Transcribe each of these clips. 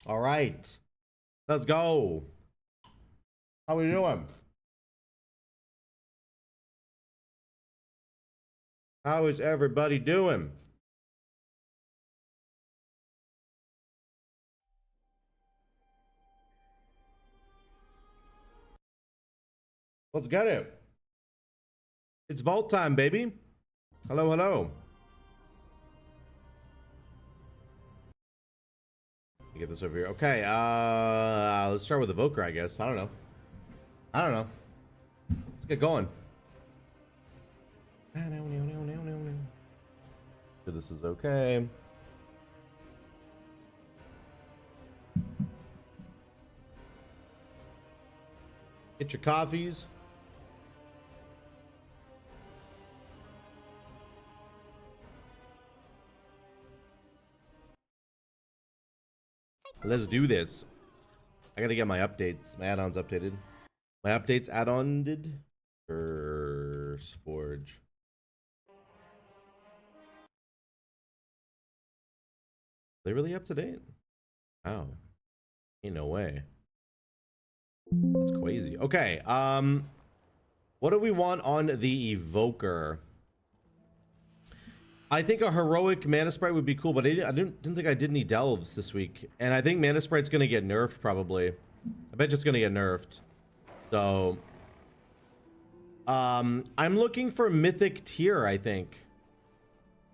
All right, let's go. How we doing? How is everybody doing? Let's get it. It's vault time, baby. Hello, hello. Let me get this over here. Okay, let's start with Evoker, I guess. I don't know. Let's get going. Sure this is okay. Get your coffees. Let's do this. I gotta get my updates, my add-ons updated. My updates add-on did. Curse Forge. They really up to date? Wow. Ain't no way. That's crazy. Okay, what do we want on the Evoker? I think a heroic Mana Sprite would be cool, but I didn't think I did any delves this week. And I think Mana Sprite's gonna get nerfed probably. I bet it's gonna get nerfed. So I'm looking for mythic tier, I think.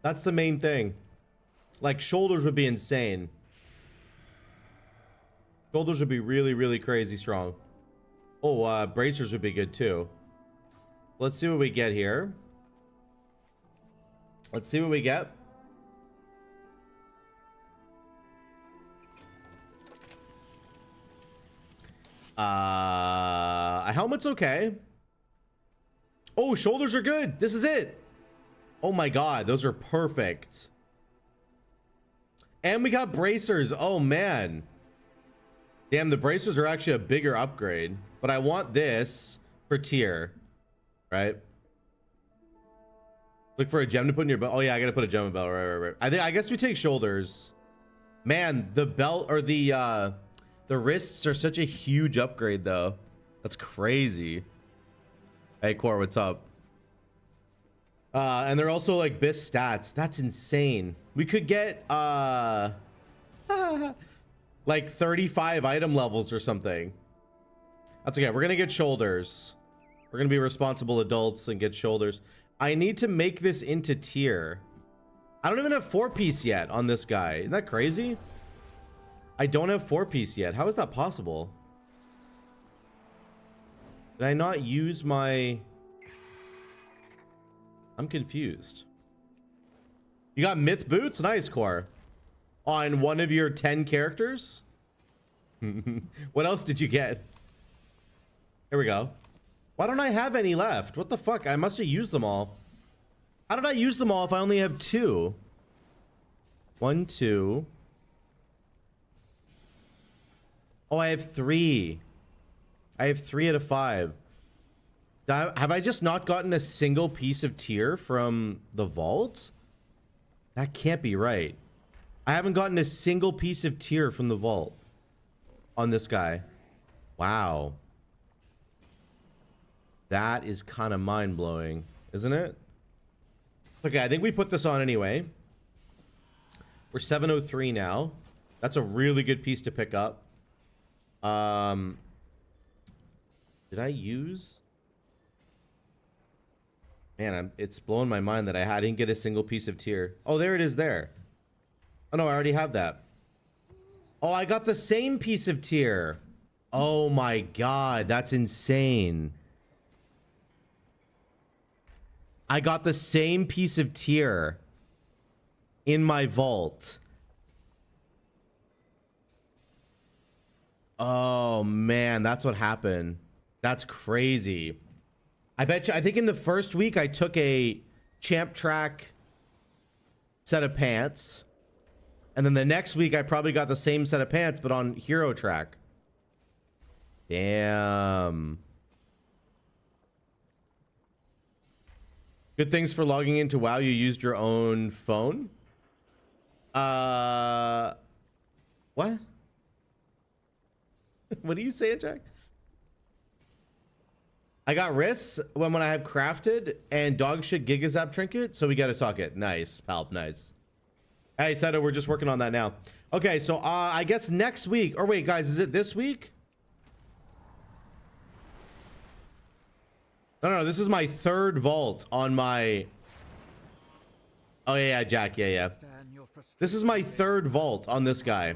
That's the main thing. Like shoulders would be insane. Shoulders would be really, really crazy strong. Oh, bracers would be good too. Let's see what we get here. Let's see what we get. A helmet's okay. Oh, shoulders are good. This is it. Oh my god, those are perfect. And we got bracers. Oh man. Damn, the bracers are actually a bigger upgrade. But I want this for tier, right? Look for a gem to put in your belt. Oh yeah, I gotta put a gem in belt. Right. I guess we take shoulders. Man, the belt or the wrists are such a huge upgrade though. That's crazy. Hey Core, what's up? And they're also like BIS stats. That's insane. We could get like 35 item levels or something. That's okay. We're gonna get shoulders. We're gonna be responsible adults and get shoulders. I need to make this into tier. I don't even have 4-piece yet on this guy. Isn't that crazy? I don't have 4-piece yet. How is that possible? Did I not use my... I'm confused. You got myth boots? Nice, Core. On one of your 10 characters? What else did you get? Here we go. Why don't I have any left? What the fuck? I must have used them all. How did I use them all if I only have 2? 1, 2. Oh, I have 3. I have 3 out of 5. Have I just not gotten a single piece of tier from the vault? That can't be right. I haven't gotten a single piece of tier from the vault on this guy. Wow. That is kind of mind-blowing, isn't it? Okay, I think we put this on anyway. We're 703 now. That's a really good piece to pick up. Did I use... Man, it's blowing my mind that I didn't get a single piece of tier. Oh, there it is there. Oh, no, I already have that. Oh, I got the same piece of tier. Oh, my God. That's insane. I got the same piece of tier in my vault. Oh, man. That's what happened. That's crazy. I bet you, I think in the first week I took a champ track set of pants. And then the next week I probably got the same set of pants, but on hero track. Damn. Good things for logging into WoW. You used your own phone? What? What are you saying, Jack? I got wrists when I have crafted and dog shit gigazap trinket, so we gotta talk it. Nice, Palp, nice. Hey, Seto, we're just working on that now. Okay, so I guess next week, or wait, guys, is it this week? No, this is my third vault on my... Oh, yeah, Jack, yeah. This is my third vault on this guy.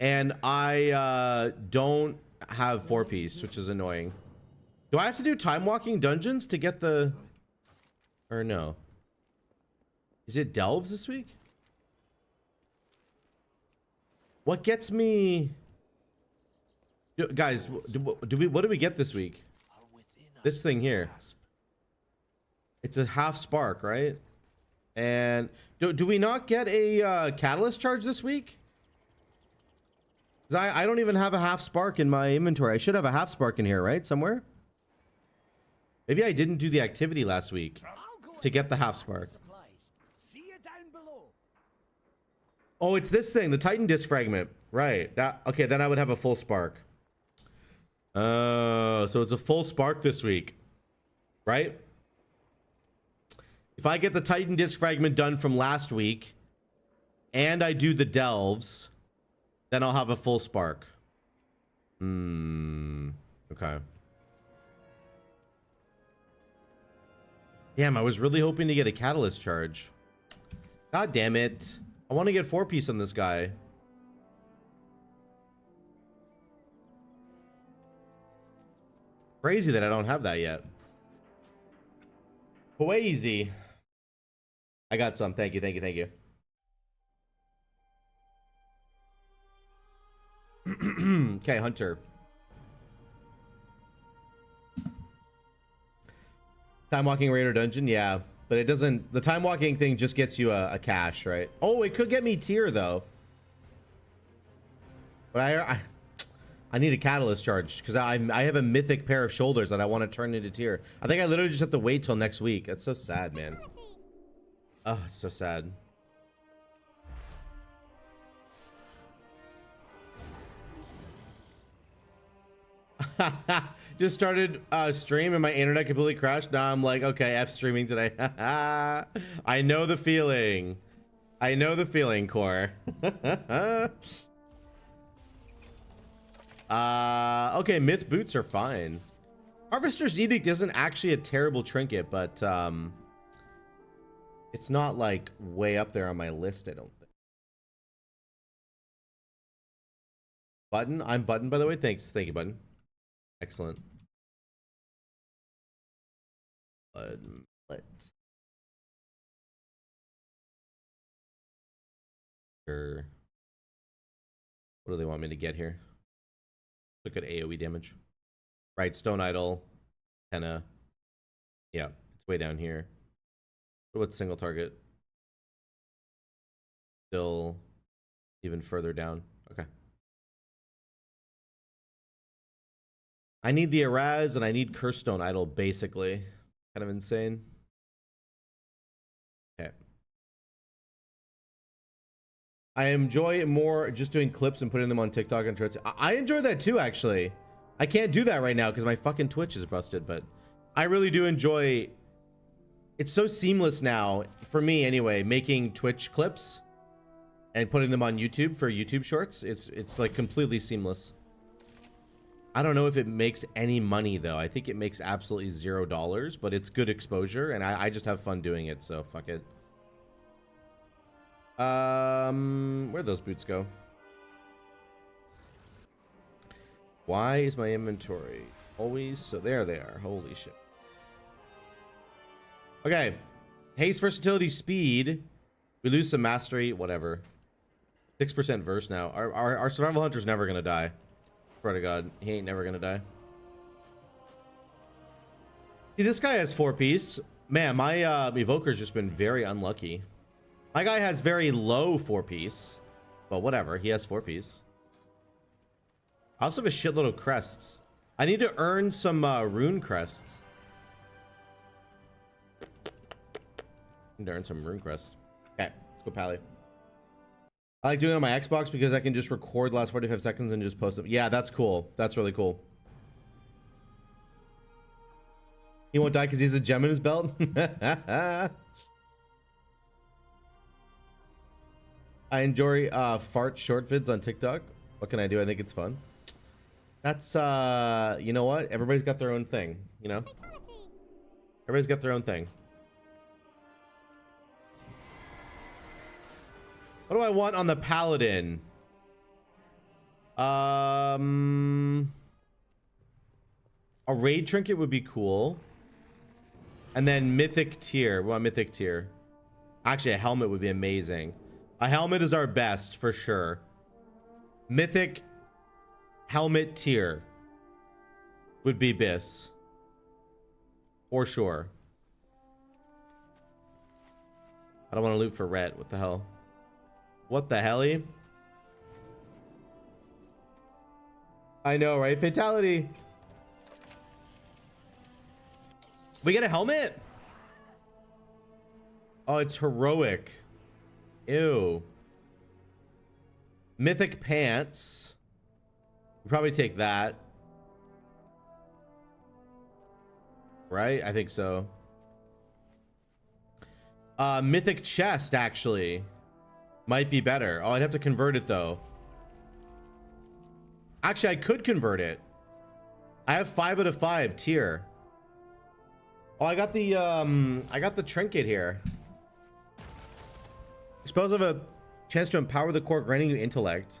And I don't have 4-piece, which is annoying. Do I have to do time walking dungeons to get the... Or no? Is it delves this week? What gets me... Guys, what do we get this week? This thing here. It's a half spark, right? And do we not get a catalyst charge this week? I don't even have a half spark in my inventory. I should have a half spark in here, right? Somewhere? Maybe I didn't do the activity last week to get the half spark. Oh, it's this thing, the Titan disc fragment. Right. Okay, then I would have a full spark. So it's a full spark this week. Right? If I get the Titan disc fragment done from last week and I do the delves, then I'll have a full spark. Okay. Damn, I was really hoping to get a catalyst charge. God damn it. I want to get 4-piece on this guy. Crazy that I don't have that yet. Crazy. I got some. Thank you. Okay, Hunter. Time walking raider dungeon, yeah, but it doesn't. The time walking thing just gets you a cash, right? Oh, it could get me tier though. But I need a catalyst charge because I have a mythic pair of shoulders that I want to turn into tier. I think I literally just have to wait till next week. That's so sad, man. Oh, it's so sad. Just started stream and my internet completely crashed. Now I'm like, okay, F streaming today. I know the feeling. I know the feeling, Core. Okay, myth boots are fine. Harvester's Edict isn't actually a terrible trinket, but it's not like way up there on my list, I don't think. Button, I'm Button, by the way. Thanks, thank you, Button. Excellent. Sure. What do they want me to get here? Look at AoE damage. Right, Stone Idol. Kenna. Yeah, it's way down here. What's single target? Still even further down. Okay. I need the Araz and I need Curstone Idol, basically. Kind of insane. Okay. I enjoy more just doing clips and putting them on TikTok and Twitch. I enjoy that too, actually. I can't do that right now because my fucking Twitch is busted, but I really do enjoy. It's so seamless now, for me anyway, making Twitch clips and putting them on YouTube for YouTube shorts. It's like completely seamless. I don't know if it makes any money though. I think it makes absolutely $0, but it's good exposure and I just have fun doing it, so fuck it. Where'd those boots go? Why is my inventory always so? There they are. Holy shit. Okay. Haste, versatility, speed. We lose some mastery, whatever. 6% verse now. Our survival hunter's never gonna die. Swear to God, he ain't never gonna die. See, this guy has 4-piece. Man, my evoker's just been very unlucky. My guy has very low 4-piece, but whatever, he has 4-piece. I also have a shitload of crests. I need to earn some rune crests. I need to earn some rune crests. Okay, let's go Pally. I like doing it on my Xbox because I can just record the last 45 seconds and just post them. Yeah, that's cool. That's really cool. He won't die because he's a gem in his belt. I enjoy fart short vids on TikTok. What can I do? I think it's fun. That's you know what? Everybody's got their own thing, you know? Everybody's got their own thing. What do I want on the paladin? A raid trinket would be cool. And then mythic tier. We want mythic tier. Actually, a helmet would be amazing. A helmet is our best for sure. Mythic helmet tier would be bis. For sure. I don't want to loot for ret. What the hell? What the helly? I know, right? Fatality. We get a helmet? Oh, it's heroic. Ew. Mythic pants. We'll probably take that. Right? I think so. Mythic chest, actually. Might be better. Oh, I'd have to convert it, though. Actually, I could convert it. I have 5 out of 5 tier. Oh, I got the trinket here. Suppose of a chance to empower the core, granting you intellect.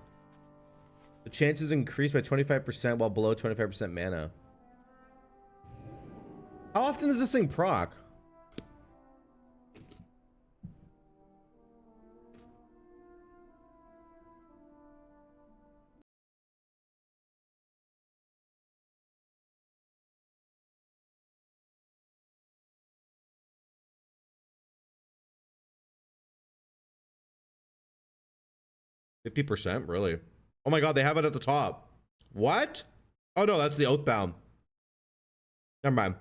The chances increase by 25% while below 25% mana. How often does this thing proc? %, really? Oh my god, they have it at the top. What? Oh no, that's the Oathbound. Never mind.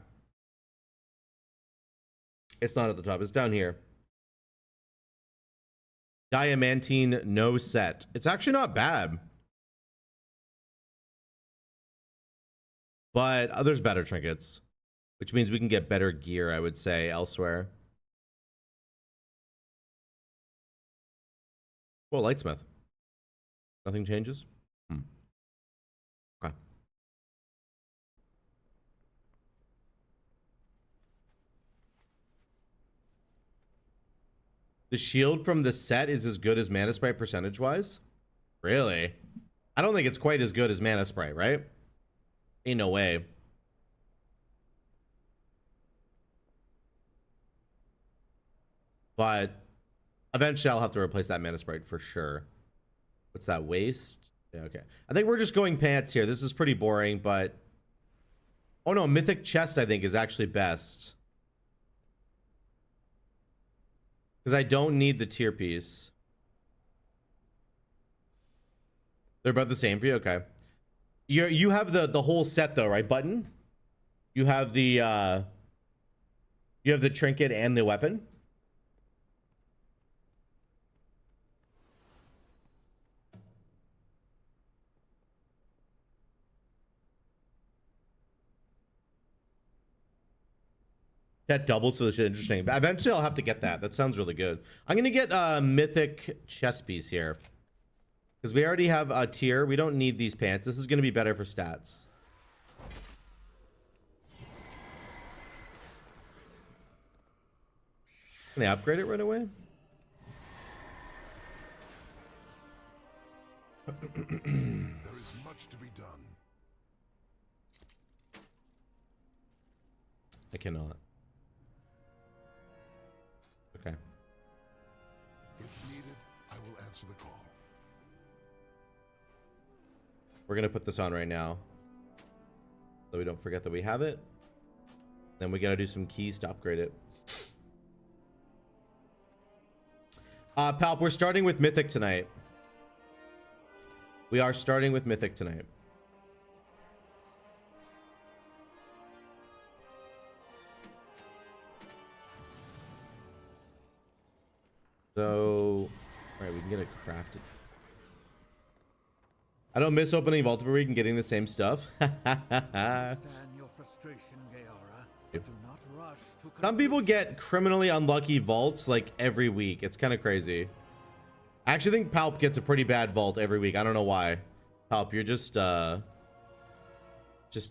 It's not at the top. It's down here. Diamantine no set. It's actually not bad. But there's better trinkets, which means we can get better gear, I would say, elsewhere. Well, Lightsmith. Nothing changes? Okay. The shield from the set is as good as Mana Sprite percentage-wise? Really? I don't think it's quite as good as Mana Sprite, right? Ain't no way. But eventually I'll have to replace that Mana Sprite for sure. What's that, waste? Yeah, okay. I think we're just going pants here. This is pretty boring, but... Oh no, Mythic Chest I think is actually best. Because I don't need the tier piece. They're about the same for you? Okay. You have the whole set though, right, Button? You have the trinket and the weapon? That doubles, so this is interesting. But eventually I'll have to get that. That sounds really good. I'm gonna get a mythic chest piece here. Because we already have a tier. We don't need these pants. This is gonna be better for stats. Can I upgrade it right away? There is much to be done. I cannot. Okay. If needed, I will answer the call. We're gonna put this on right now, so we don't forget that we have it. Then we gotta do some keys to upgrade it. Palp, we're starting with Mythic tonight. We are starting with Mythic tonight. So, all right, we can get it crafted. I don't miss opening Vault every week and getting the same stuff. Understand your frustration, Gaora, but do not rush to Some people get criminally unlucky vaults like every week. It's kind of crazy. I actually think Palp gets a pretty bad vault every week. I don't know why. Palp, you're just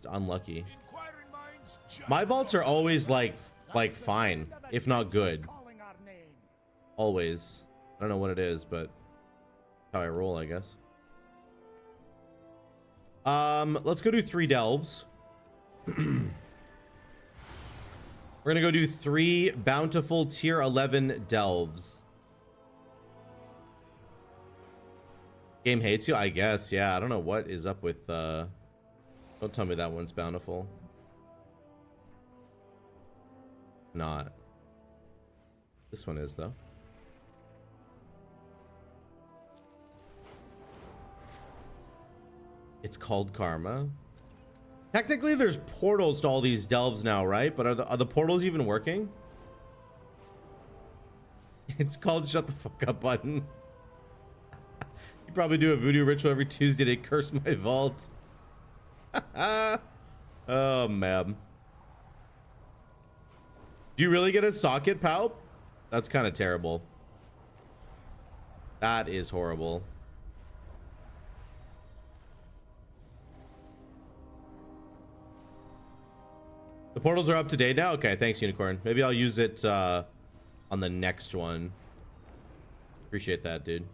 unlucky. My vaults are always like fine, if not good. Always. I don't know what it is, but how I roll, I guess. Let's go do 3 delves. We're gonna go do 3 bountiful tier 11 delves. Game hates you, I guess. Yeah, I don't know what is up with don't tell me that one's bountiful. Not. This one is though. It's called Karma. Technically, there's portals to all these delves now, right? But are the portals even working? It's called Shut the Fuck Up button. You probably do a voodoo ritual every Tuesday to curse my vault. Oh, man. Do you really get a socket, pal? That's kind of terrible. That is horrible. The portals are up to date now? Okay, thanks, Unicorn. Maybe I'll use it on the next one. Appreciate that, dude.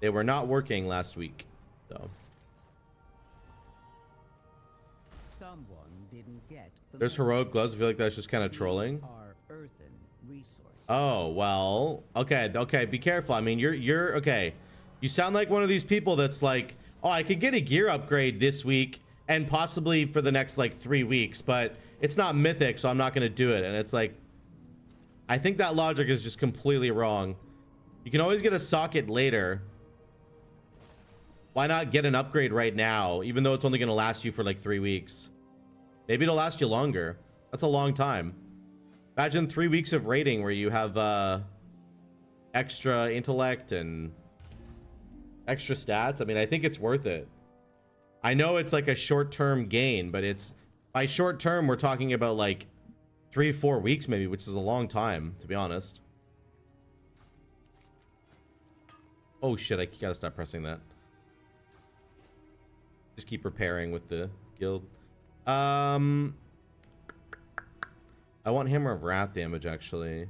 They were not working last week, so. Someone didn't get There's heroic gloves. I feel like that's just kind of trolling. Oh, well, okay, be careful. I mean, you're okay. You sound like one of these people that's like, oh, I could get a gear upgrade this week and possibly for the next like 3 weeks, but it's not mythic, so I'm not gonna do it. And it's like, I think that logic is just completely wrong. You can always get a socket later. Why not get an upgrade right now, even though it's only gonna last you for like 3 weeks? Maybe it'll last you longer. That's a long time. Imagine 3 weeks of raiding where you have extra intellect and extra stats. I mean, I think it's worth it. I know it's like a short-term gain, but it's by short-term, we're talking about like 3-4 weeks maybe, which is a long time, to be honest. Oh shit, I gotta stop pressing that. Just keep repairing with the guild. I want Hammer of Wrath damage, actually.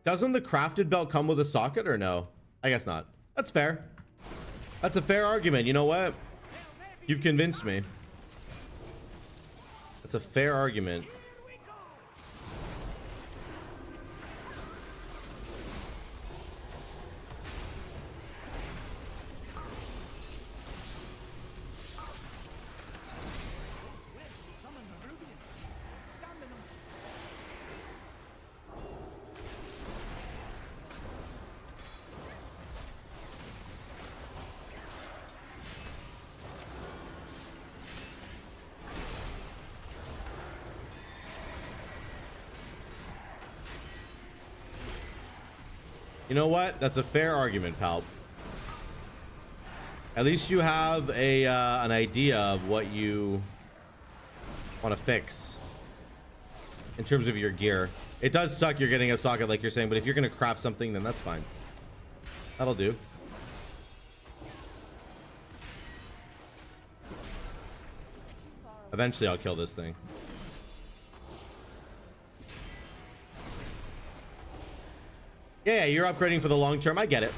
Doesn't the crafted belt come with a socket or no? I guess not. That's fair. That's a fair argument. You know what? You've convinced me. That's a fair argument. You know what? That's a fair argument, pal. At least you have a an idea of what you want to fix in terms of your gear. It does suck you're getting a socket like you're saying, but if you're going to craft something, then that's fine. That'll do. Eventually, I'll kill this thing. Yeah, you're upgrading for the long term. I get it.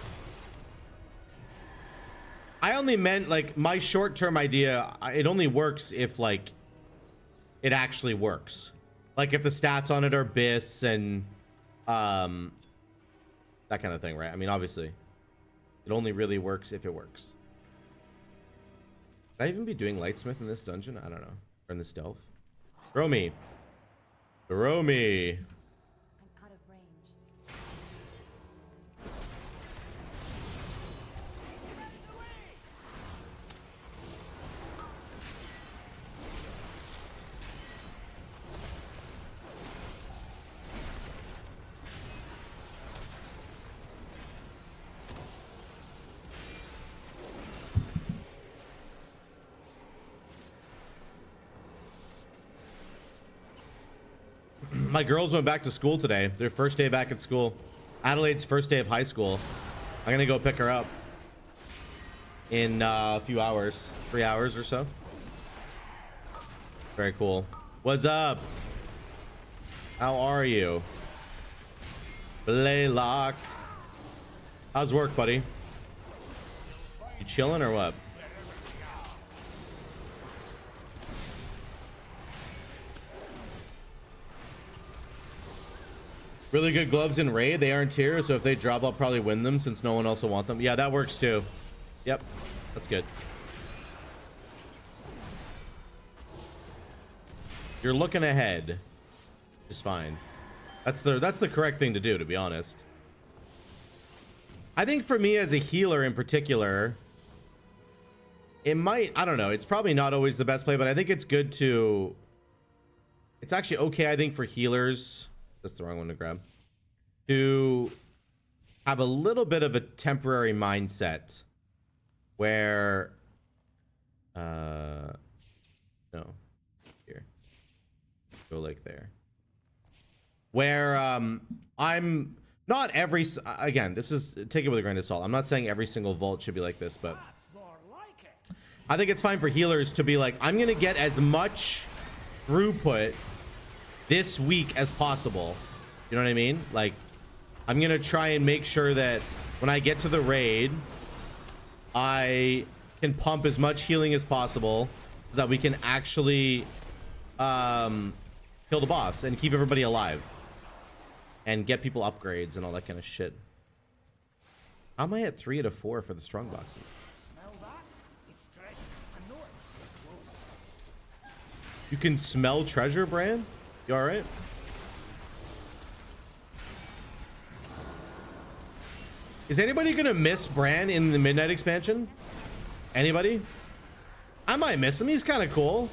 I only meant like my short-term idea. It only works if like it actually works. Like if the stats on it are BIS and that kind of thing, right? I mean, obviously, it only really works if it works. Could I even be doing Lightsmith in this dungeon? I don't know. Or in this delve. Throw me. Throw me. My girls went back to school today. Their first day back at school. Adelaide's first day of high school. I'm gonna go pick her up in a few hours, 3 hours or so. Very cool. What's up? How are you? Blaylock. How's work, buddy? You chilling or what? Really good gloves in raid. They aren't here, so if they drop, I'll probably win them since no one else will want them. Yeah, that works too. Yep, that's good. You're looking ahead. Just fine. That's the correct thing to do, to be honest. I think for me as a healer in particular, it might, I don't know, it's probably not always the best play, but I think it's good to, it's actually okay, I think, for healers, that's the wrong one to grab, to have a little bit of a temporary mindset where, no, here, go like there, where I'm not every, again, this is, take it with a grain of salt, I'm not saying every single vault should be like this, but I think it's fine for healers to be like, I'm gonna get as much throughput this week as possible. You know what I mean? Like, I'm gonna try and make sure that when I get to the raid, I can pump as much healing as possible so that we can actually kill the boss and keep everybody alive and get people upgrades and all that kind of shit. How am I at 3 out of 4 for the strong boxes? You can smell treasure, Bran? You all right? Is anybody gonna miss Bran in the Midnight expansion? Anybody? I might miss him. He's kind of cool.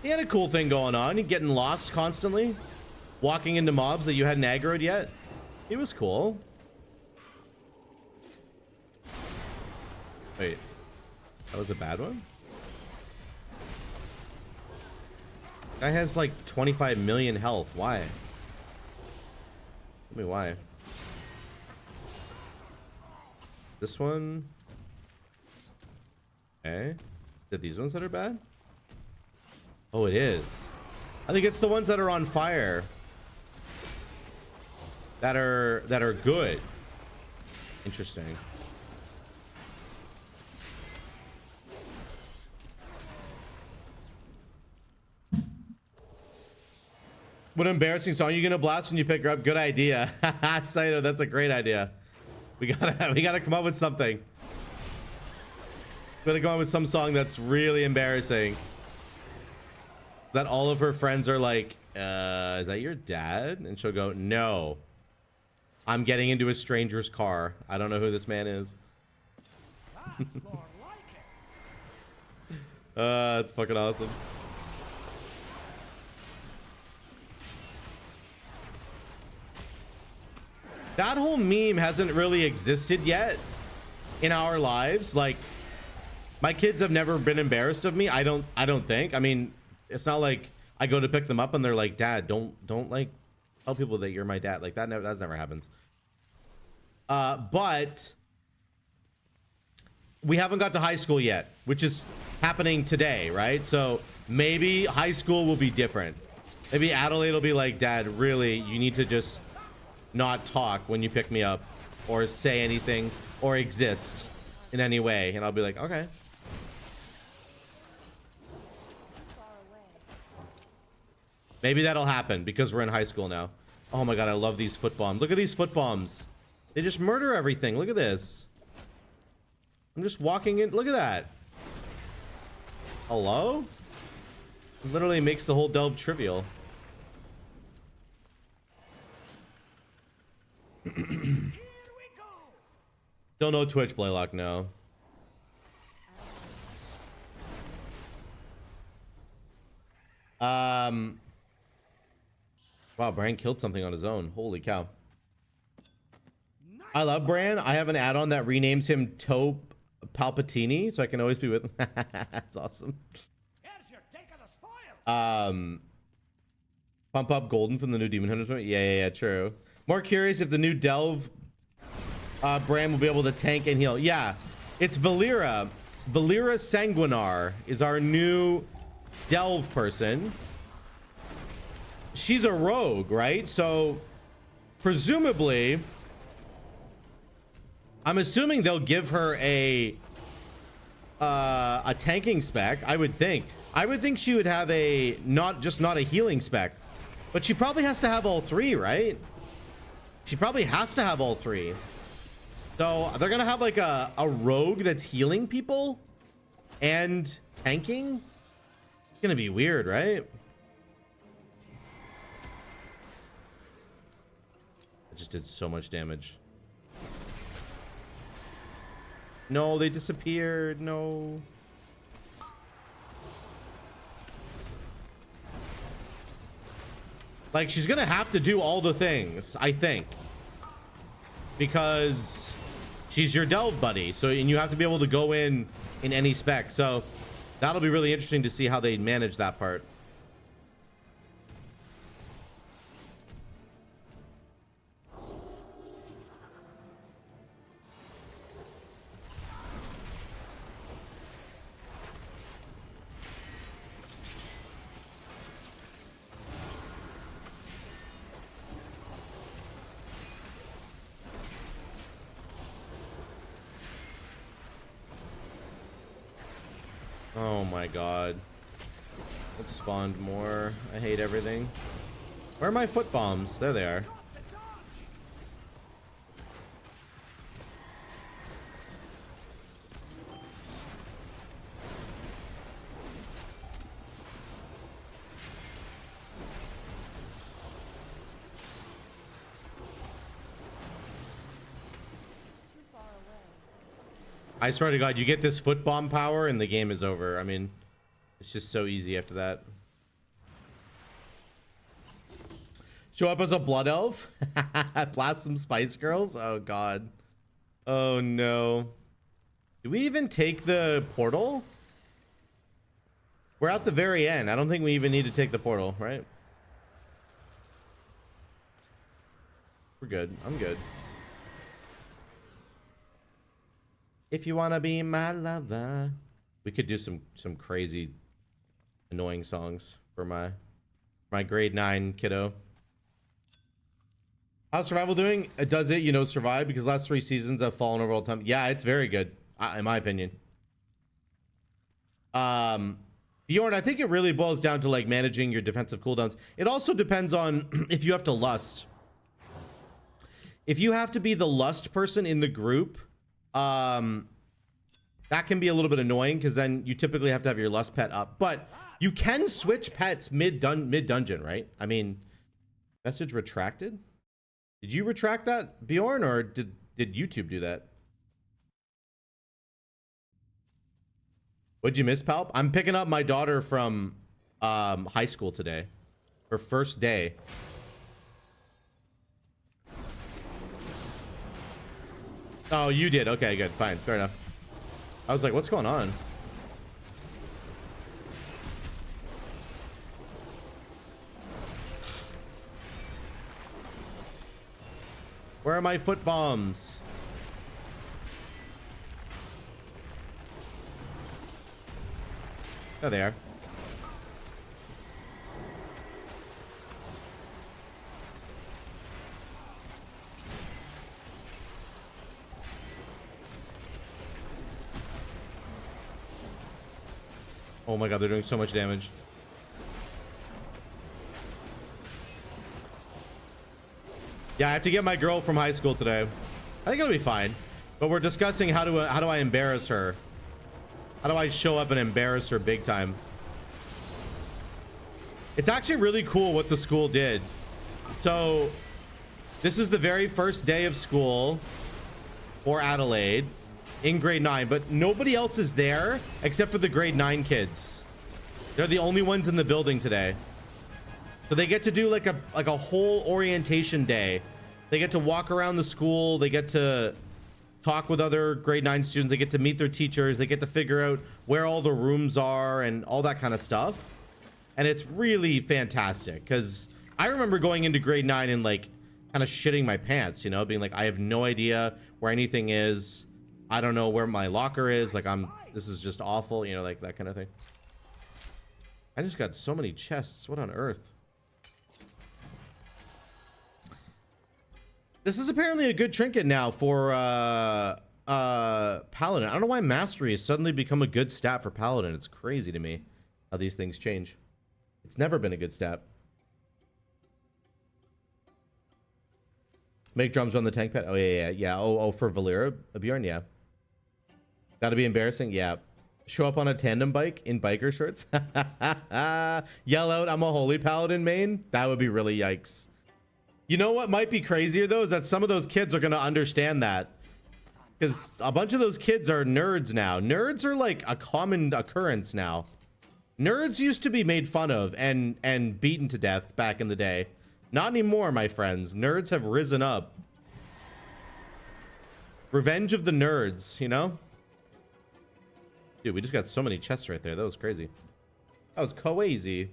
He had a cool thing going on. He getting lost constantly, walking into mobs that you hadn't aggroed yet. He was cool. Wait, that was a bad one? Guy has like 25 million health. Why? Tell me why. This one. Okay. Is it these ones that are bad? Oh, it is. I think it's the ones that are on fire that are good. Interesting. What embarrassing song you gonna blast when you pick her up? Good idea. Saito, that's a great idea. We gotta come up with something. We gotta come up with some song that's really embarrassing. That all of her friends are like, is that your dad? And she'll go, no. I'm getting into a stranger's car. I don't know who this man is. That's fucking awesome. That whole meme hasn't really existed yet in our lives. Like, my kids have never been embarrassed of me. I don't think. I mean, it's not like I go to pick them up and they're like, Dad, don't like tell people that you're my dad. Like that never happens. But we haven't got to high school yet, which is happening today, right? So maybe high school will be different. Maybe Adelaide will be like, Dad, really, you need to just not talk when you pick me up or say anything or exist in any way. And I'll be like, okay. Maybe that'll happen because we're in high school now. Oh my God, I love these foot bombs. Look at these foot bombs. They just murder everything. Look at this. I'm just walking in. Look at that. Hello? It literally makes the whole delve trivial. Don't know Twitch, Blaylock, no. Wow, Bran killed something on his own. Holy cow. I love Bran. I have an add-on that renames him Toe Palpatini, so I can always be with him. That's awesome. Pump up golden from the new Demon Hunters. Yeah, true. More curious if the new Delve brand will be able to tank and heal. Yeah, it's Valera. Valera Sanguinar is our new Delve person. She's a rogue, right? So presumably, I'm assuming they'll give her a tanking spec. I would think she would have a not a healing spec, but she probably has to have all three, right? She probably has to have all three. So they're gonna have like a rogue that's healing people and tanking. It's gonna be weird, right? I just did so much damage. No, they disappeared. No. Like, she's gonna have to do all the things, I think, because she's your delve buddy. So, and you have to be able to go in any spec. So that'll be really interesting to see how they manage that part. Oh my god. Let's spawn more. I hate everything. Where are my foot bombs? There they are. I swear to God, you get this foot bomb power and the game is over. I mean, it's just so easy after that. Show up as a blood elf? Blast some Spice Girls? Oh God. Oh no. Do we even take the portal? We're at the very end. I don't think we even need to take the portal, right? We're good. I'm good. If you wanna be my lover. We could do some crazy annoying songs for my grade 9 kiddo. How's survival doing? Does it, you know, survive? Because last 3 seasons I've fallen over all the time. Yeah, it's very good, in my opinion. Bjorn, I think it really boils down to like managing your defensive cooldowns. It also depends on if you have to lust. If you have to be the lust person in the group, that can be a little bit annoying because then you typically have to have your lust pet up. But you can switch pets mid dungeon, right? I mean, message retracted. Did you retract that, Bjorn, or did YouTube do that? What'd you miss, Palp? I'm picking up my daughter from high school today. Her first day. Oh, you did. Okay, good. Fine. Fair enough. I was like, what's going on? Where are my foot bombs? Oh, they are. Oh my god, they're doing so much damage. Yeah, I have to get my girl from high school today. I think it'll be fine. But we're discussing how do I embarrass her? How do I show up and embarrass her big time? It's actually really cool what the school did. So this is the very first day of school for Adelaide in grade 9, but nobody else is there except for the grade 9 kids. They're the only ones in the building today. So they get to do like a whole orientation day. They get to walk around the school. They get to talk with other grade 9 students. They get to meet their teachers. They get to figure out where all the rooms are and all that kind of stuff. And it's really fantastic because I remember going into grade 9 and like kind of shitting my pants, you know, being like, I have no idea where anything is. I don't know where my locker is. Like, this is just awful, you know, like that kind of thing. I just got so many chests. What on earth? This is apparently a good trinket now for Paladin. I don't know why Mastery has suddenly become a good stat for Paladin. It's crazy to me how these things change. It's never been a good stat. Make drums on the tank pet. Oh yeah. Oh, for Valera, Bjorn, yeah. Gotta be embarrassing, yeah. Show up on a tandem bike in biker shorts. Yell out, I'm a holy paladin main. That would be really yikes. You know what might be crazier though is that some of those kids are gonna understand that, because a bunch of those kids are nerds now. Nerds are like a common occurrence now. Nerds used to be made fun of and beaten to death back in the day. Not anymore, my friends. Nerds have risen up. Revenge of the nerds, you know? Dude, we just got so many chests right there. That was crazy. That was crazy.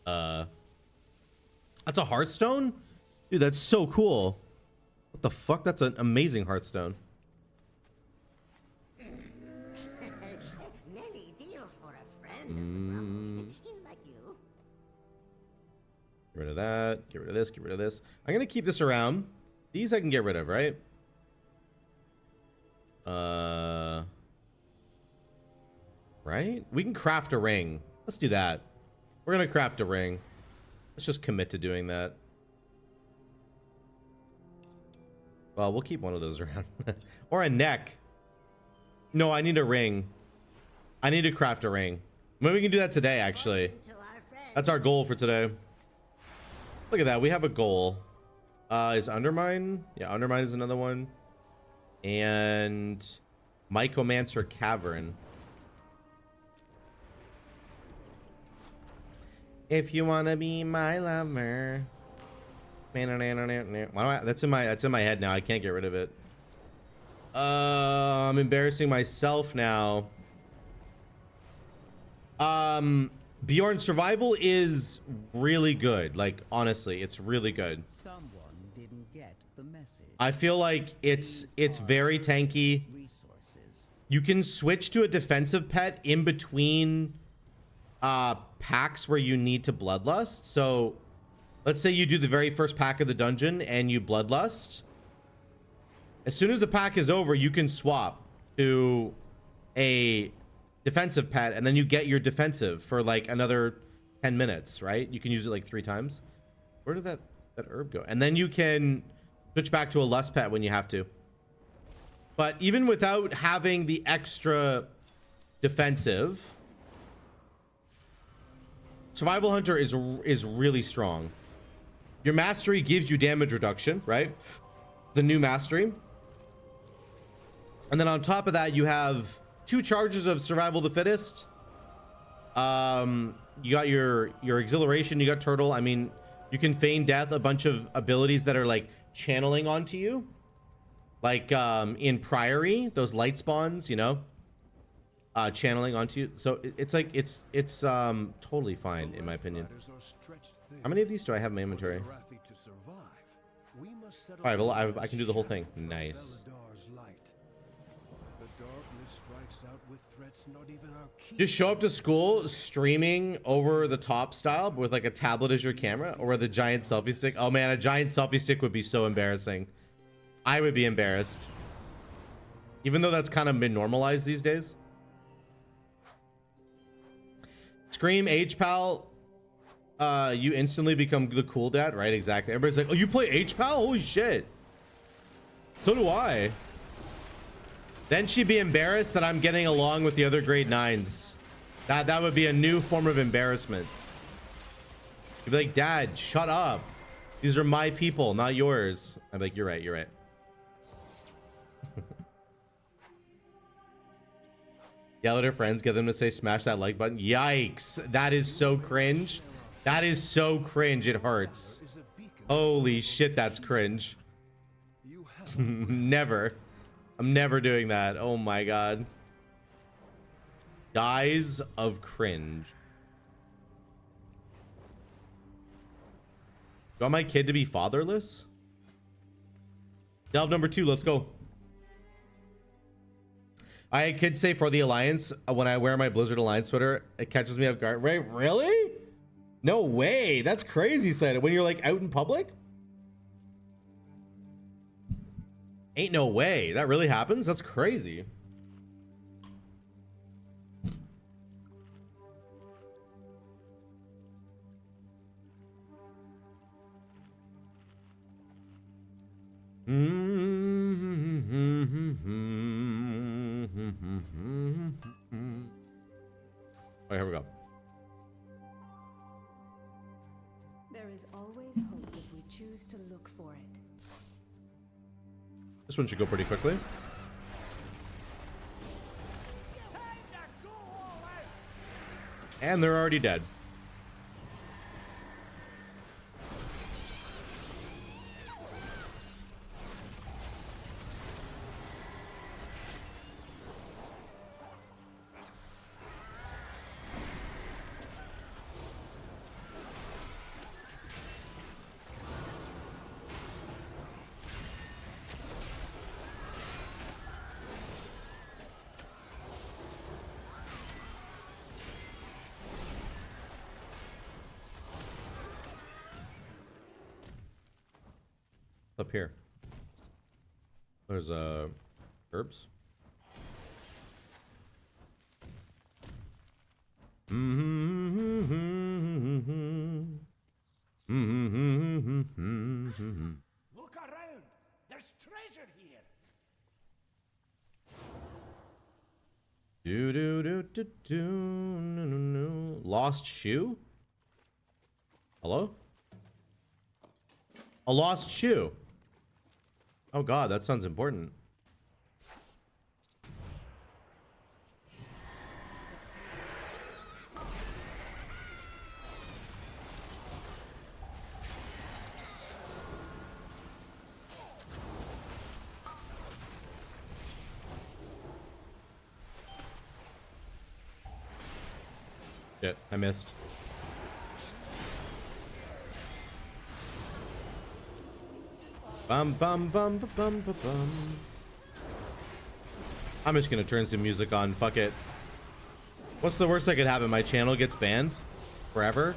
That's a Hearthstone? Dude, that's so cool. What the fuck? That's an amazing Hearthstone. Many deals for a friend. Like you. Get rid of that. Get rid of this. Get rid of this. I'm gonna keep this around. These I can get rid of, right? Right? We can craft a ring. Let's do that. We're gonna craft a ring. Let's just commit to doing that. Well, we'll keep one of those around. Or a neck. No, I need a ring. I need to craft a ring. Maybe we can do that today, actually. That's our goal for today. Look at that. We have a goal. Is Undermine? Yeah, Undermine is another one. And Mycomancer Cavern. If you wanna be my lover. Why do I, that's in my head now. I can't get rid of it. I'm embarrassing myself now. Bjorn, survival is really good. Like, honestly, it's really good. Someone didn't get the message. I feel like it's very tanky. Resources. You can switch to a defensive pet in between packs where you need to bloodlust. So let's say you do the very first pack of the dungeon and you bloodlust. As soon as the pack is over, you can swap to a defensive pet, and then you get your defensive for like another 10 minutes, right? You can use it like 3 times. Where did that herb go? And then you can switch back to a lust pet when you have to. But even without having the extra defensive, Survival Hunter is really strong. Your mastery gives you damage reduction, right? The new mastery. And then on top of that, you have 2 charges of Survival the Fittest. You got your exhilaration, you got turtle. I mean, you can feign death, a bunch of abilities that are like channeling onto you. Like in Priory, those light spawns, you know, channeling onto you. So it's like it's totally fine in my opinion. How many of these do I have in my inventory? All right, well, I can do the whole thing. Nice. Just show up to school streaming over the top style with like a tablet as your camera, or the giant selfie stick. Oh man, a giant selfie stick would be so embarrassing. I would be embarrassed, even though that's kind of been normalized these days. Scream Ppal, you instantly become the cool dad, right? Exactly. Everybody's like, oh, you play Ppal? Holy shit. So do I. Then she'd be embarrassed that I'm getting along with the other grade 9s. That would be a new form of embarrassment. You'd be like, Dad, shut up. These are my people, not yours. I'm like, you're right, you're right. Yell at her friends, get them to say smash that like button. Yikes. That is so cringe. That is so cringe, it hurts. Holy shit, that's cringe. Never. I'm never doing that. Oh my god. Guise of cringe. You want my kid to be fatherless? Delve number 2, let's go. I had kids say for the Alliance, when I wear my Blizzard Alliance sweater, it catches me off guard. Right? Really? No way. That's crazy, Said when you're like out in public? Ain't no way. That really happens? That's crazy. Oh, here we go. There is always hope if we choose to look for it. This one should go pretty quickly. And they're already dead. Up here. There's herbs. Look around. There's treasure here. No. Lost shoe? Hello? A lost shoe. Oh god, that sounds important. Shit, I missed. Bum bum bum bum bum bum bum. I'm just gonna turn some music on. Fuck it. What's the worst that could happen? My channel gets banned forever.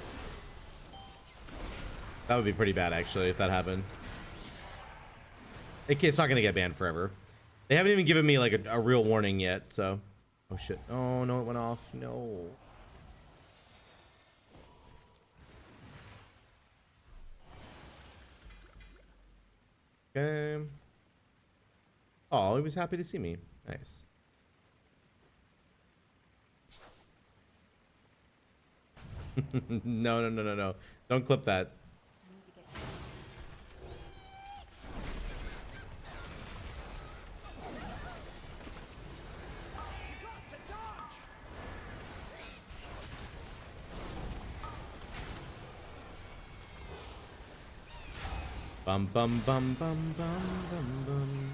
That would be pretty bad, actually, if that happened. It's not gonna get banned forever. They haven't even given me like a real warning yet. So, oh shit. Oh no, it went off. No. Okay. Oh, he was happy to see me. Nice. No. Don't clip that. Bum bum bum bum bum bum bum.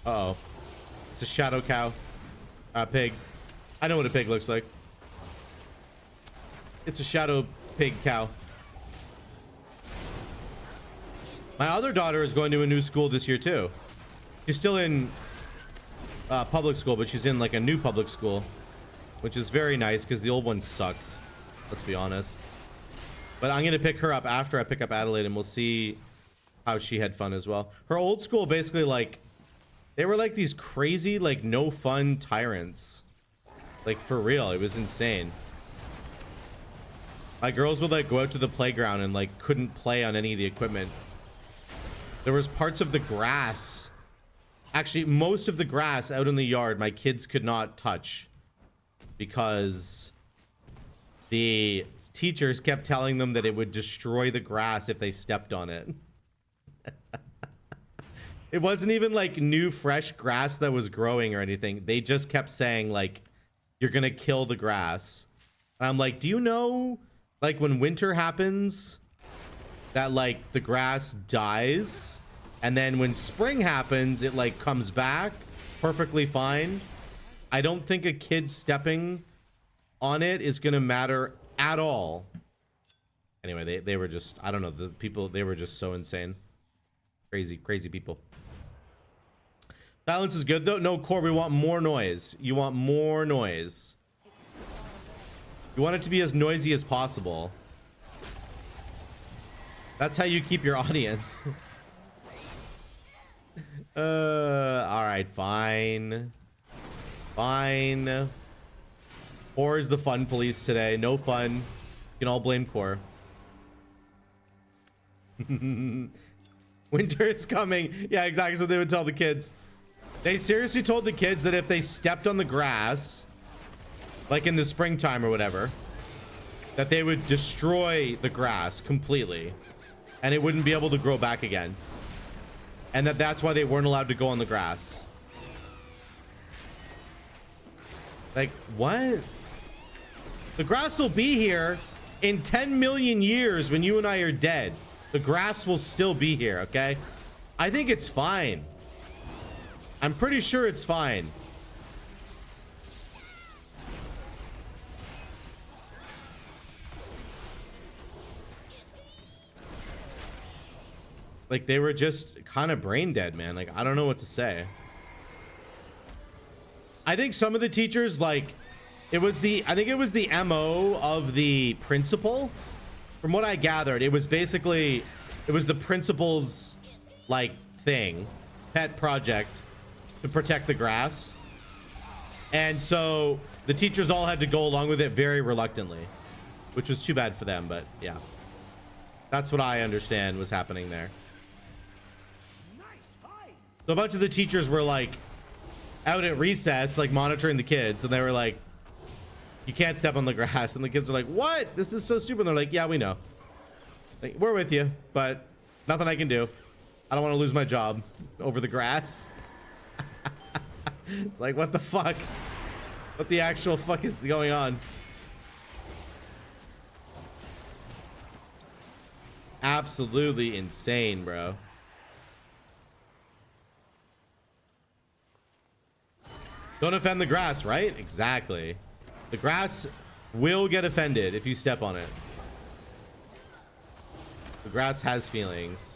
Uh-oh. It's a shadow cow. Pig. I know what a pig looks like. It's a shadow pig cow. My other daughter is going to a new school this year too. She's still in public school, but she's in like a new public school, which is very nice because the old one sucked. Let's be honest. But I'm gonna pick her up after I pick up Adelaide, and we'll see how she had fun as well. Her old school basically like they were like these crazy like no fun tyrants. Like for real, it was insane. My girls would like go out to the playground and like couldn't play on any of the equipment. There was parts of the grass, actually most of the grass out in the yard my kids could not touch because the teachers kept telling them that it would destroy the grass if they stepped on it. It wasn't even like new fresh grass that was growing or anything. They just kept saying like, you're gonna kill the grass. And I'm like, do you know like when winter happens that like the grass dies And then when spring happens, it like comes back perfectly fine. I don't think a kid stepping on it is gonna matter at all. Anyway, they were just, I don't know, the people, they were just so insane. Crazy people. Silence is good though. No, Core, we want more noise. You want more noise. You want it to be as noisy as possible. That's how you keep your audience. All right, fine. Fine. Core is the fun police today. No fun. You can all blame Core. Winter is coming. Yeah, exactly. That's what they would tell the kids. They seriously told the kids that if they stepped on the grass, like in the springtime or whatever, that they would destroy the grass completely and it wouldn't be able to grow back again. And that's why they weren't allowed to go on the grass. Like, what? The grass will be here in 10 million years when you and I are dead. The grass will still be here, okay? I think it's fine. I'm pretty sure it's fine. Like, they were just kind of brain dead, man. Like, I don't know what to say. I think some of the teachers, like, I think it was the MO of the principal. From what I gathered, it was basically, it was the principal's, like, thing, pet project to protect the grass. And so the teachers all had to go along with it very reluctantly, which was too bad for them, but yeah. That's what I understand was happening there. So a bunch of the teachers were like out at recess, like monitoring the kids, and they were like, you can't step on the grass. And the kids are like, what? This is so stupid. And they're like, yeah, we know. Like, we're with you, but nothing I can do. I don't want to lose my job over the grass. It's like, what the fuck? What the actual fuck is going on? Absolutely insane, bro. Don't offend the grass, right? Exactly. The grass will get offended if you step on it. The grass has feelings.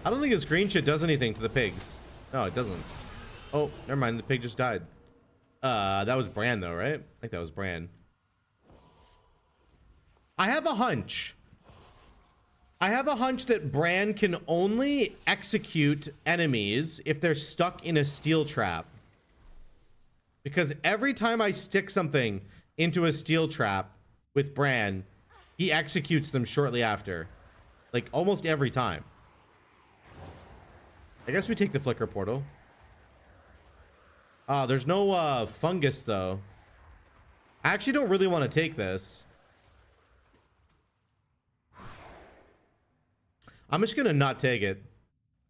I don't think his green shit does anything to the pigs. No, it doesn't. Oh, never mind. The pig just died. That was Bran though, right? I think that was Bran. I have a hunch. I have a hunch that Bran can only execute enemies if they're stuck in a steel trap. Because every time I stick something into a steel trap with Bran, he executes them shortly after. Like, almost every time. I guess we take the flicker portal. There's no fungus, though. I actually don't really want to take this. I'm just gonna not take it.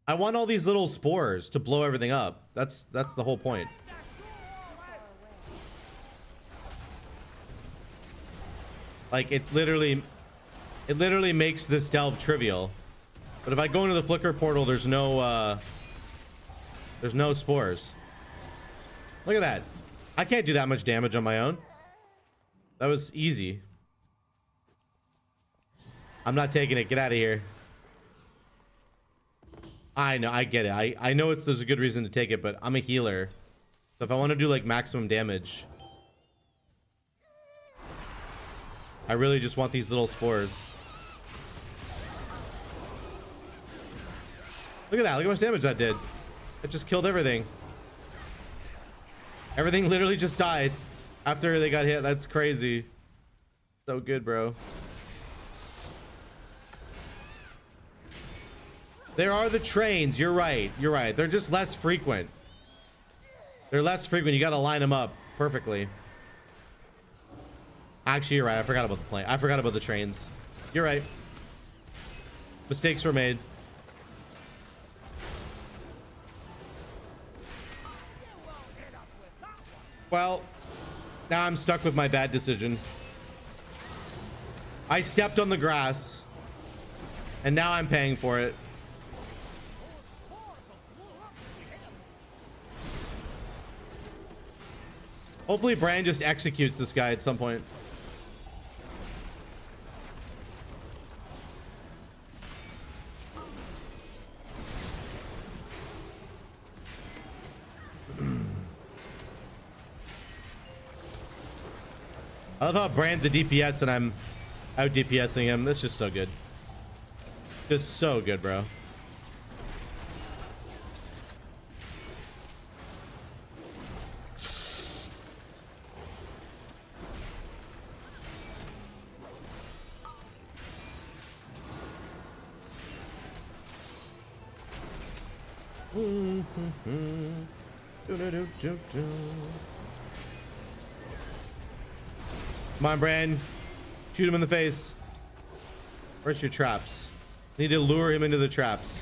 I want all these little spores to blow everything up. That's the whole point. Like, it literally makes this delve trivial. But if I go into the flicker portal, there's no spores. Look at that. I can't do that much damage on my own. That was easy. I'm not taking it. Get out of here. I know, I get it. I know there's a good reason to take it, but I'm a healer. So if I want to do like maximum damage, I really just want these little spores. Look at that. Look how much damage that did. It just killed everything. Everything literally just died after they got hit. That's crazy. So good, bro. There are the trains. You're right. You're right. They're just less frequent. They're less frequent. You got to line them up perfectly. Actually, you're right. I forgot about the plane. I forgot about the trains. You're right. Mistakes were made. Well, now I'm stuck with my bad decision. I stepped on the grass, and now I'm paying for it. Hopefully Bran just executes this guy at some point. I love how Bran's a DPS and I'm out DPSing him. That's just so good. Just so good, bro. Come on, Bran. Shoot him in the face. Where's your traps? Need to lure him into the traps.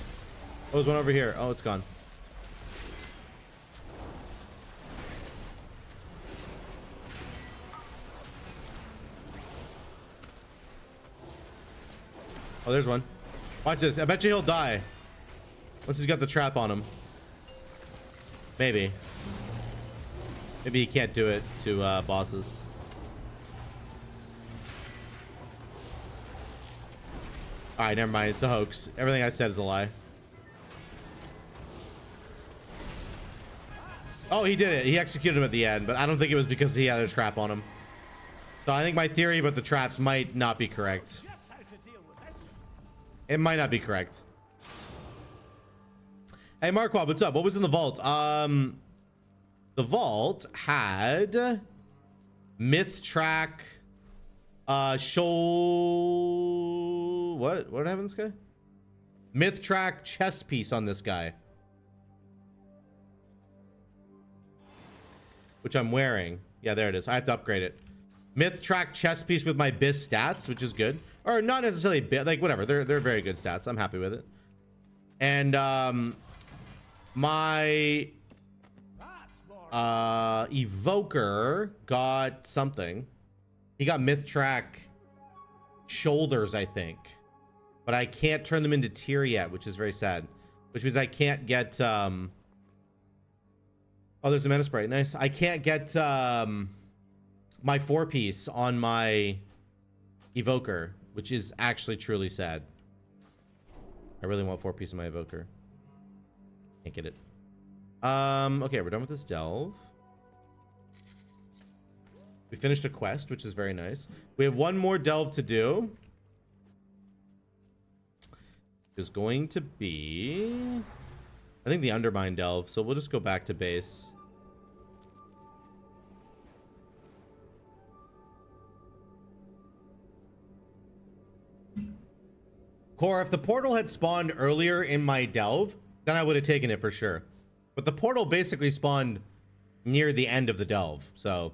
Oh, there's one over here. Oh, it's gone. Oh, there's one. Watch this. I bet you he'll die once he's got the trap on him. Maybe. Maybe he can't do it to bosses. All right, never mind. It's a hoax. Everything I said is a lie. Oh, he did it. He executed him at the end, but I don't think it was because he had a trap on him. So I think my theory about the traps might not be correct. It might not be correct. Hey, Marquand, what's up? What was in the vault? The vault had myth track, what happened to this guy? Myth track chest piece on this guy, which I'm wearing. Yeah, there it is. I have to upgrade it. Myth track chest piece with my BIS stats, which is good, or not necessarily bit, like whatever. They're very good stats. I'm happy with it. And my evoker got something. He got myth track shoulders, I think, but I can't turn them into tier yet, which is very sad, which means I can't get oh, there's a mana sprite. Nice. I can't get my 4-piece on my evoker, which is actually truly sad. I really want 4-piece in my evoker. Can't get it. Okay, we're done with this delve. We finished a quest, which is very nice. We have one more delve to do. Is going to be, I think, the Undermine delve. So we'll just go back to base. Core, if the portal had spawned earlier in my delve, then I would have taken it for sure. But the portal basically spawned near the end of the delve, so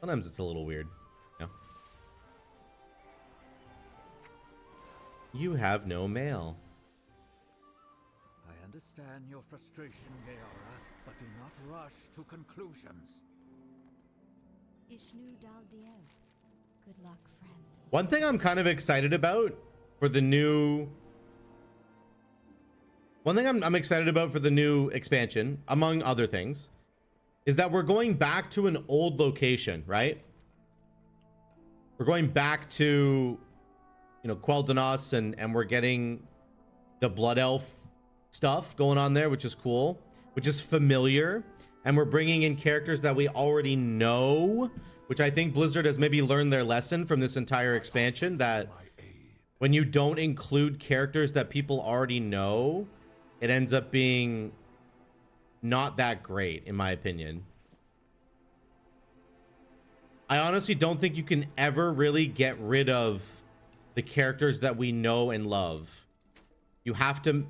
sometimes it's a little weird. Yeah. You have no mail. I understand your frustration, Gaora, but do not rush to conclusions. Ishnu Dal Diev. Good luck, friend. One thing I'm kind of excited about for the new... One thing I'm excited about for the new expansion, among other things, is that we're going back to an old location, right? We're going back to, you know, Quel'Danos, and we're getting the Blood Elf stuff going on there, which is cool, which is familiar. And we're bringing in characters that we already know, which I think Blizzard has maybe learned their lesson from this entire expansion, that when you don't include characters that people already know, it ends up being not that great, in my opinion. I honestly don't think you can ever really get rid of the characters that we know and love. You have to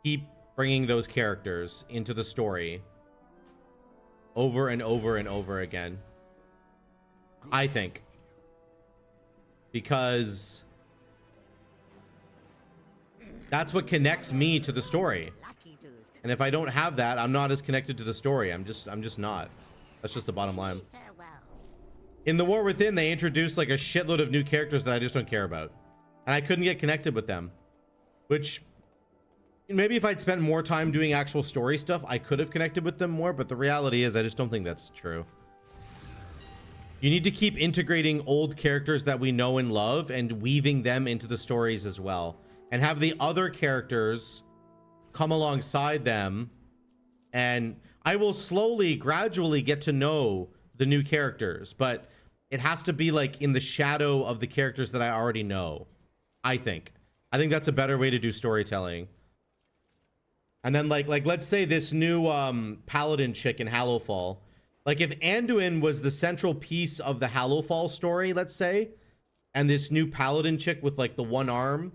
keep bringing those characters into the story over and over and over again, I think, because that's what connects me to the story. And if I don't have that, I'm not as connected to the story. I'm just not. That's just the bottom line. In the War Within, they introduced like a shitload of new characters that I just don't care about, and I couldn't get connected with them, which maybe if I'd spent more time doing actual story stuff, I could have connected with them more, but the reality is I just don't think that's true. You need to keep integrating old characters that we know and love and weaving them into the stories as well, and have the other characters come alongside them. And I will slowly, gradually get to know the new characters, but it has to be like in the shadow of the characters that I already know. I think that's a better way to do storytelling. And then like let's say this new paladin chick in Hallowfall. Like if Anduin was the central piece of the Hallowfall story, let's say, and this new paladin chick with like the one arm,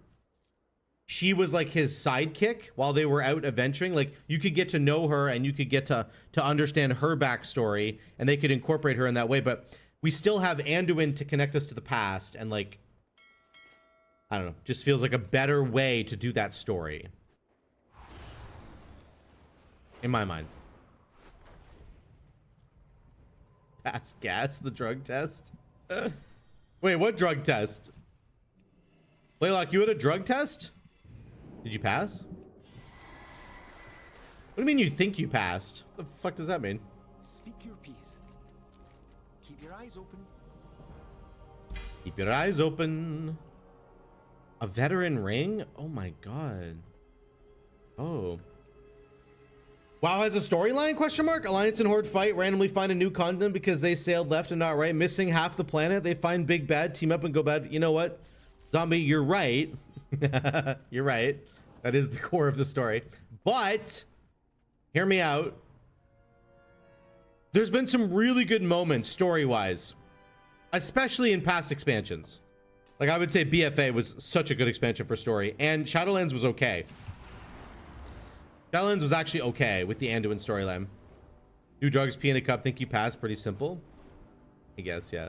she was like his sidekick while they were out adventuring. Like you could get to know her and you could get to understand her backstory, and they could incorporate her in that way. But we still have Anduin to connect us to the past, and like, I don't know, just feels like a better way to do that story. In my mind. Pass gas, the drug test? Wait, what drug test? Laylock, you had a drug test? Did you pass? What do you mean you think you passed? What the fuck does that mean? Speak your piece. Keep your eyes open. Keep your eyes open. A veteran ring? Oh my god. Oh. WoW has a storyline? Question mark. Alliance and Horde fight, randomly find a new continent because they sailed left and not right, missing half the planet. They find big bad, team up and go bad. You know what? Zombie, you're right. You're right. That is the core of the story. But hear me out. There's been some really good moments story-wise, especially in past expansions. Like I would say BFA was such a good expansion for story, and Shadowlands was okay. Shadowlands was actually okay with the Anduin storyline. Do drugs, pee in a cup, think you passed. Pretty simple, I guess. Yeah.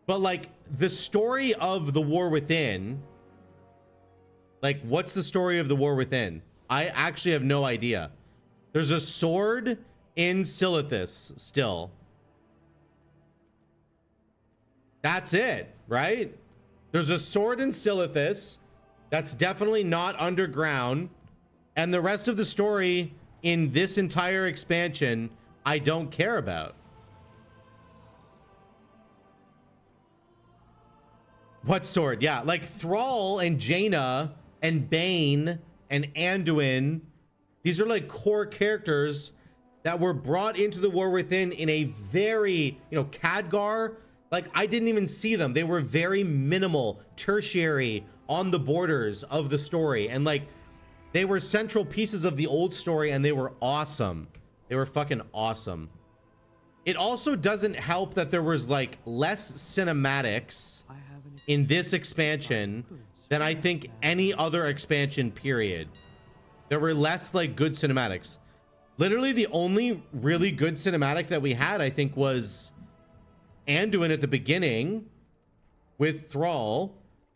But like the story of the War Within, like what's the story of the War Within? I actually have no idea. There's a sword in Silithus still. That's it, right? There's a sword in Silithus that's definitely not underground, and the rest of the story in this entire expansion I don't care about. What sword? Yeah, like Thrall and Jaina and Bane and Anduin. These are like core characters that were brought into the War Within in a very, Khadgar. Like I didn't even see them. They were very minimal, tertiary, on the borders of the story. And like they were central pieces of the old story, and they were awesome. They were fucking awesome. It also doesn't help that there was like less cinematics in this expansion than I think any other expansion, period. There were less like good cinematics. Literally the only really good cinematic that we had, I think, was Anduin at the beginning with Thrall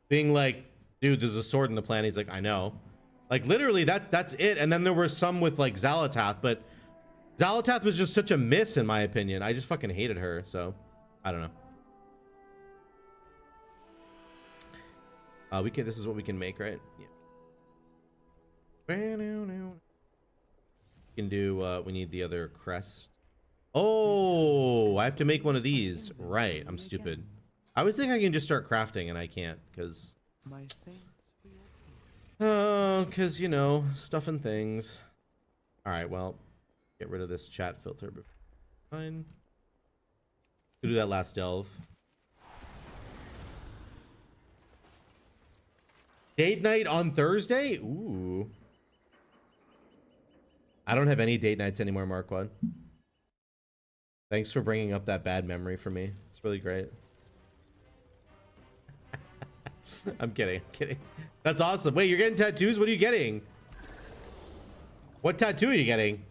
being like, dude, there's a sword in the planet. He's like, I know. Like literally that's it. And then there were some with like Xalatath, but Xalatath was just such a miss in my opinion. I just fucking hated her. So I don't know. This is what we can make, right? Yeah. We can do, we need the other crest. Oh, I have to make one of these. Right, I'm stupid. I would think I can just start crafting, and I can't, because... because, stuff and things. Alright, well, get rid of this chat filter. Fine. Do that last delve. Date night on Thursday? Ooh. I don't have any date nights anymore, Marquand. Thanks for bringing up that bad memory for me. It's really great. I'm kidding. That's awesome. Wait, you're getting tattoos? What are you getting? What tattoo are you getting?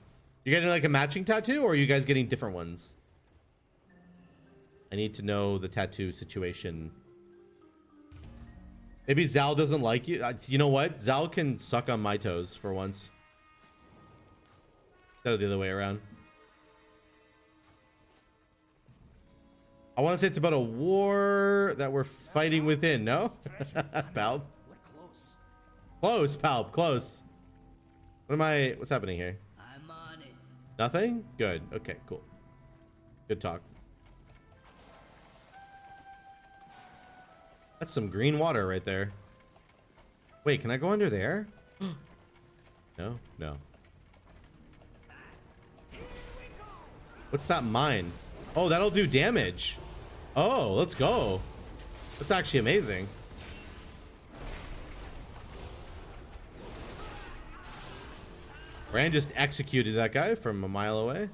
You're getting like a matching tattoo, or are you guys getting different ones? I need to know the tattoo situation. Maybe Zal doesn't like you. You know what? Zal can suck on my toes for once. Instead of the other way around. I want to say it's about a war that we're fighting within, no? Pal. We're close. Close, pal, close. What's happening here? I'm on it. Nothing? Good. Okay, cool. Good talk. That's some green water right there. Wait, can I go under there? No, no. What's that mine? Oh, that'll do damage. Oh, let's go. That's actually amazing. Rand just executed that guy from a mile away.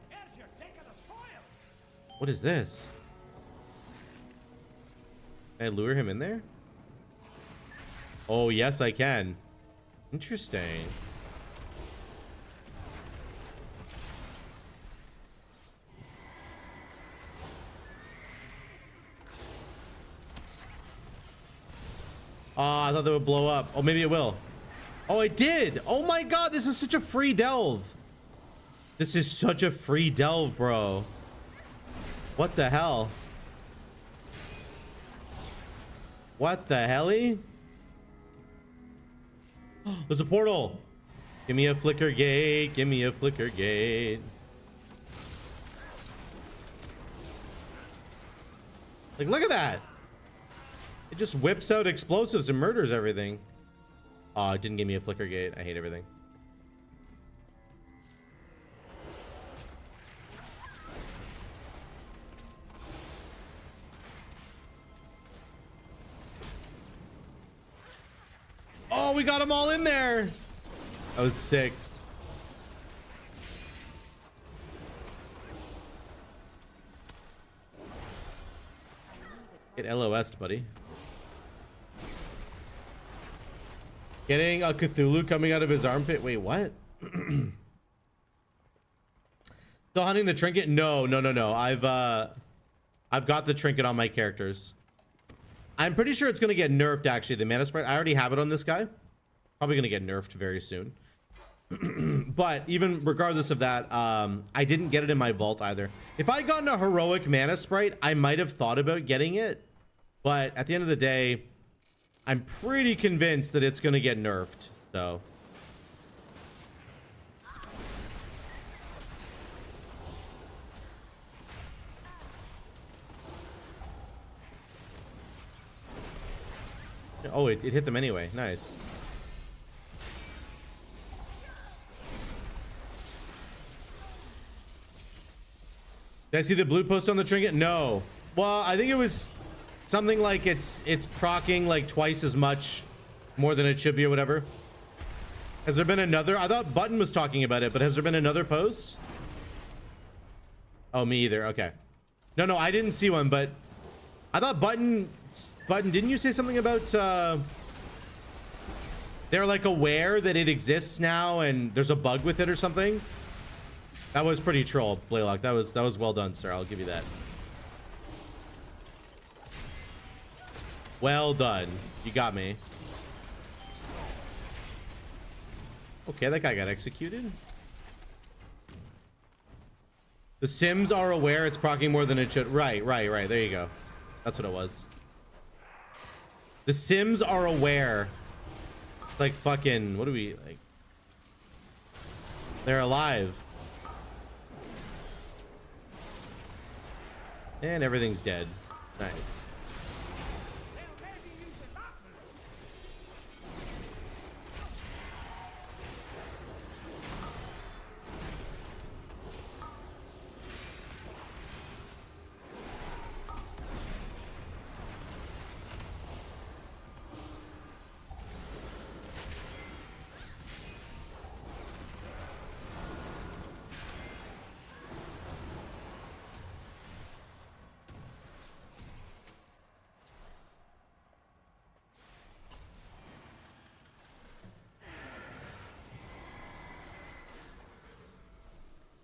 Here's your take of the spoils. What is this? Can I lure him in there? Oh, yes, I can. Interesting. Oh, I thought that would blow up. Oh, maybe it will. Oh, it did. Oh my God, this is such a free delve. This is such a free delve, bro. What the hell? What the helly? There's a portal. Give me a flicker gate. Give me a flicker gate. Like, look at that. It just whips out explosives and murders everything. Oh, it didn't give me a flicker gate. I hate everything. Oh, we got them all in there. That was sick. Get LOS'd, buddy. Getting a Cthulhu coming out of his armpit. Wait, what? Still hunting the trinket? No. I've got the trinket on my characters. I'm pretty sure it's gonna get nerfed, actually, the mana sprite. I already have it on this guy. Probably gonna get nerfed very soon. But even regardless of that, I didn't get it in my vault either. If I'd gotten a heroic mana sprite, I might have thought about getting it. But at the end of the day, I'm pretty convinced that it's gonna get nerfed, so. Oh, it hit them anyway. Nice. Did I see the blue post on the trinket? No. Well, I think it was something like it's proccing like twice as much more than it should be or whatever. Has there been another? I thought Button was talking about it, but has there been another post? Oh, me either. Okay. No, I didn't see one, but I thought Button, didn't you say something about they're like aware that it exists now and there's a bug with it or something? That was pretty troll, Blaylock. That was well done, sir. I'll give you that. Well done. You got me. Okay, that guy got executed. The Sims are aware it's proccing more than it should. Right. There you go. That's what it was. The Sims are aware. It's like fucking, what do we like? They're alive. And everything's dead. Nice.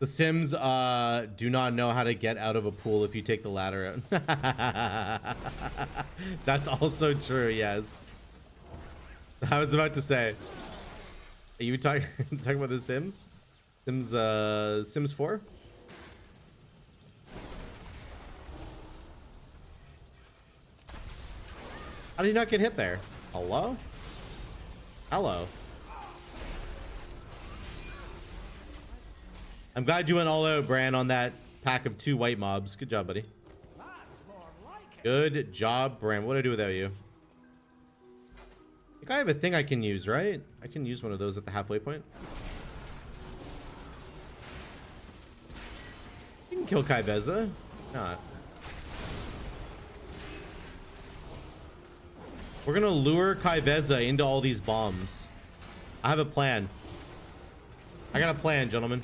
The Sims do not know how to get out of a pool if you take the ladder out. That's also true, yes. I was about to say. Are you talking about the Sims? Sims 4? How did he not get hit there? Hello? Hello. I'm glad you went all out, Bran, on that pack of 2 white mobs. Good job, buddy. That's more like it. Good job, Bran. What do I do without you? I think I have a thing I can use, right? I can use one of those at the halfway point. You can kill Kaiveza. Not. We're gonna lure Kaiveza into all these bombs. I have a plan. I got a plan, gentlemen.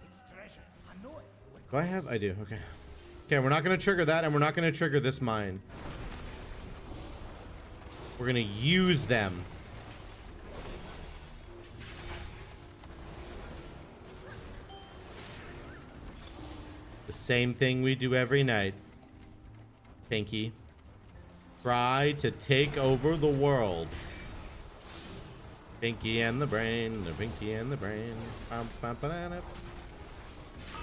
It's treasure. I know it. Do I have? I do. Okay. Okay, we're not going to trigger that, and we're not going to trigger this mine. We're going to use them. The same thing we do every night. Pinky. Try to take over the world. Pinky and the brain. The Pinky and the brain.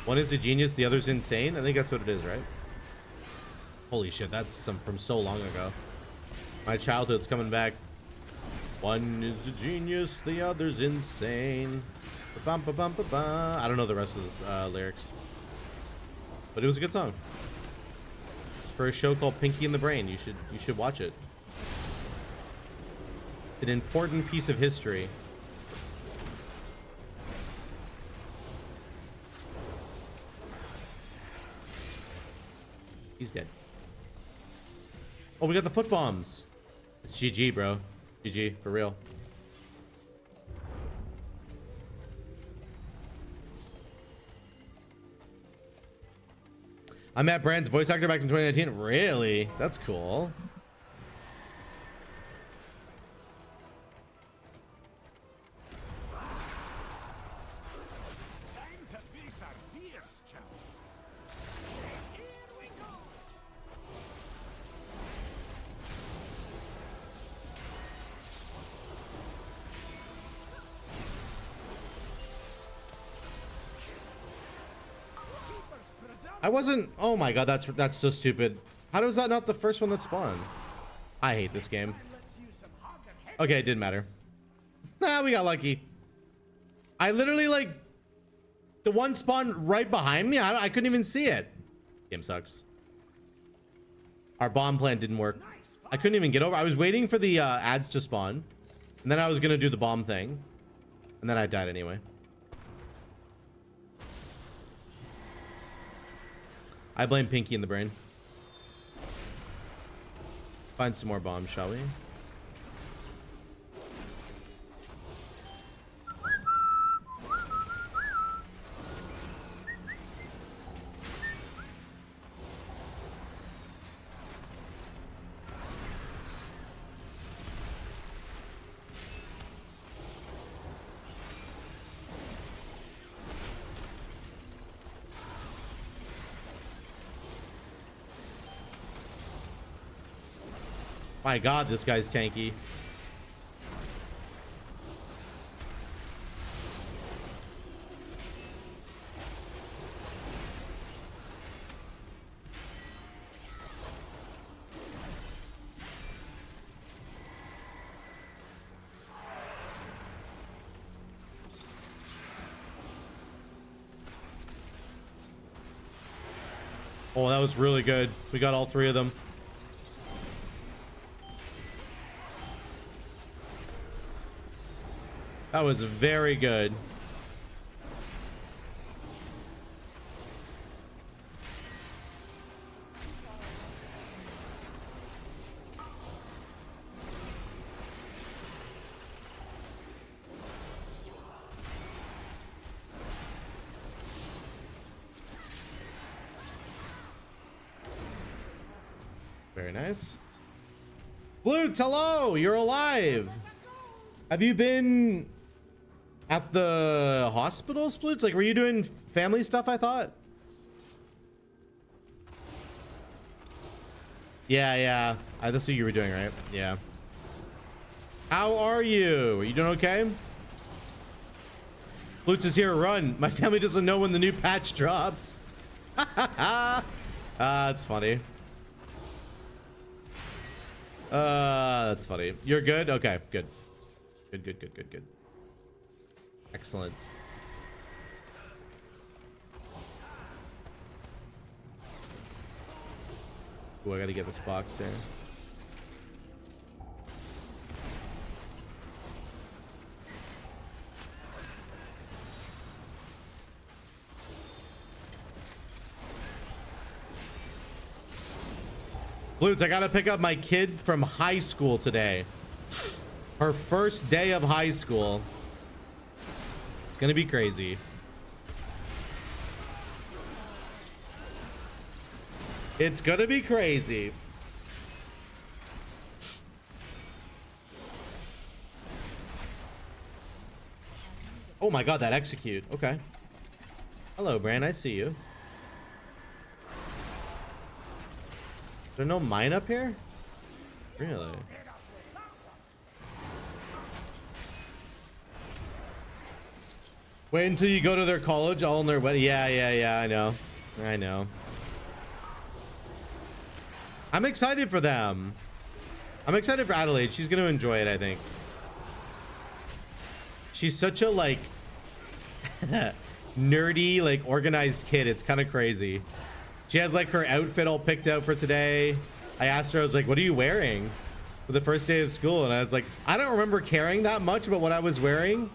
One is a genius, the other's insane. I think that's what it is, right? Holy shit, that's from so long ago. My childhood's coming back. One is a genius, the other's insane. Ba-bum-ba-bum-ba-bum. I don't know the rest of the lyrics, but it was a good song. It's for a show called Pinky and the Brain. You should watch it. An important piece of history. He's dead. Oh, we got the foot bombs. It's GG, bro. GG, for real. I met Brand's voice actor back in 2019. Really? That's cool. Time to face our fears, chap. Here we go. I wasn't. Oh my god, that's so stupid. How was that not the first one that spawned? I hate this game. Let's use some hog and head. Okay, it didn't matter. Nah, we got lucky. I literally like the one spawned right behind me. I couldn't even see it. Game sucks. Our bomb plan didn't work. I couldn't even get over. I was waiting for the ads to spawn, and then I was gonna do the bomb thing, and then I died anyway. I blame Pinky in the Brain. Find some more bombs, shall we? My god, this guy's tanky. Oh, that was really good. We got all 3 of them. That was very good. Very nice. Blutz, hello! You're alive! Have you been at the hospital, Sploots? Like, were you doing family stuff, I thought? Yeah, yeah. That's what you were doing, right? Yeah. How are you? Are you doing okay? Flutes is here. Run. My family doesn't know when the new patch drops. That's funny. That's funny. You're good? Okay, good. Good. Excellent. Ooh, I gotta get this box here. Blutes, I gotta pick up my kid from high school today. Her first day of high school. It's gonna be crazy. It's gonna be crazy. Oh my god, that execute. Okay. Hello, Bran. I see you. Is there no mine up here? Really? Wait until you go to their college, all in their wedding. Yeah, I know. I'm excited for them. I'm excited for Adelaide. She's gonna enjoy it, I think. She's such a like nerdy, like organized kid. It's kind of crazy. She has like her outfit all picked out for today. I asked her, I was like, what are you wearing for the first day of school? And I was like, I don't remember caring that much about what I was wearing,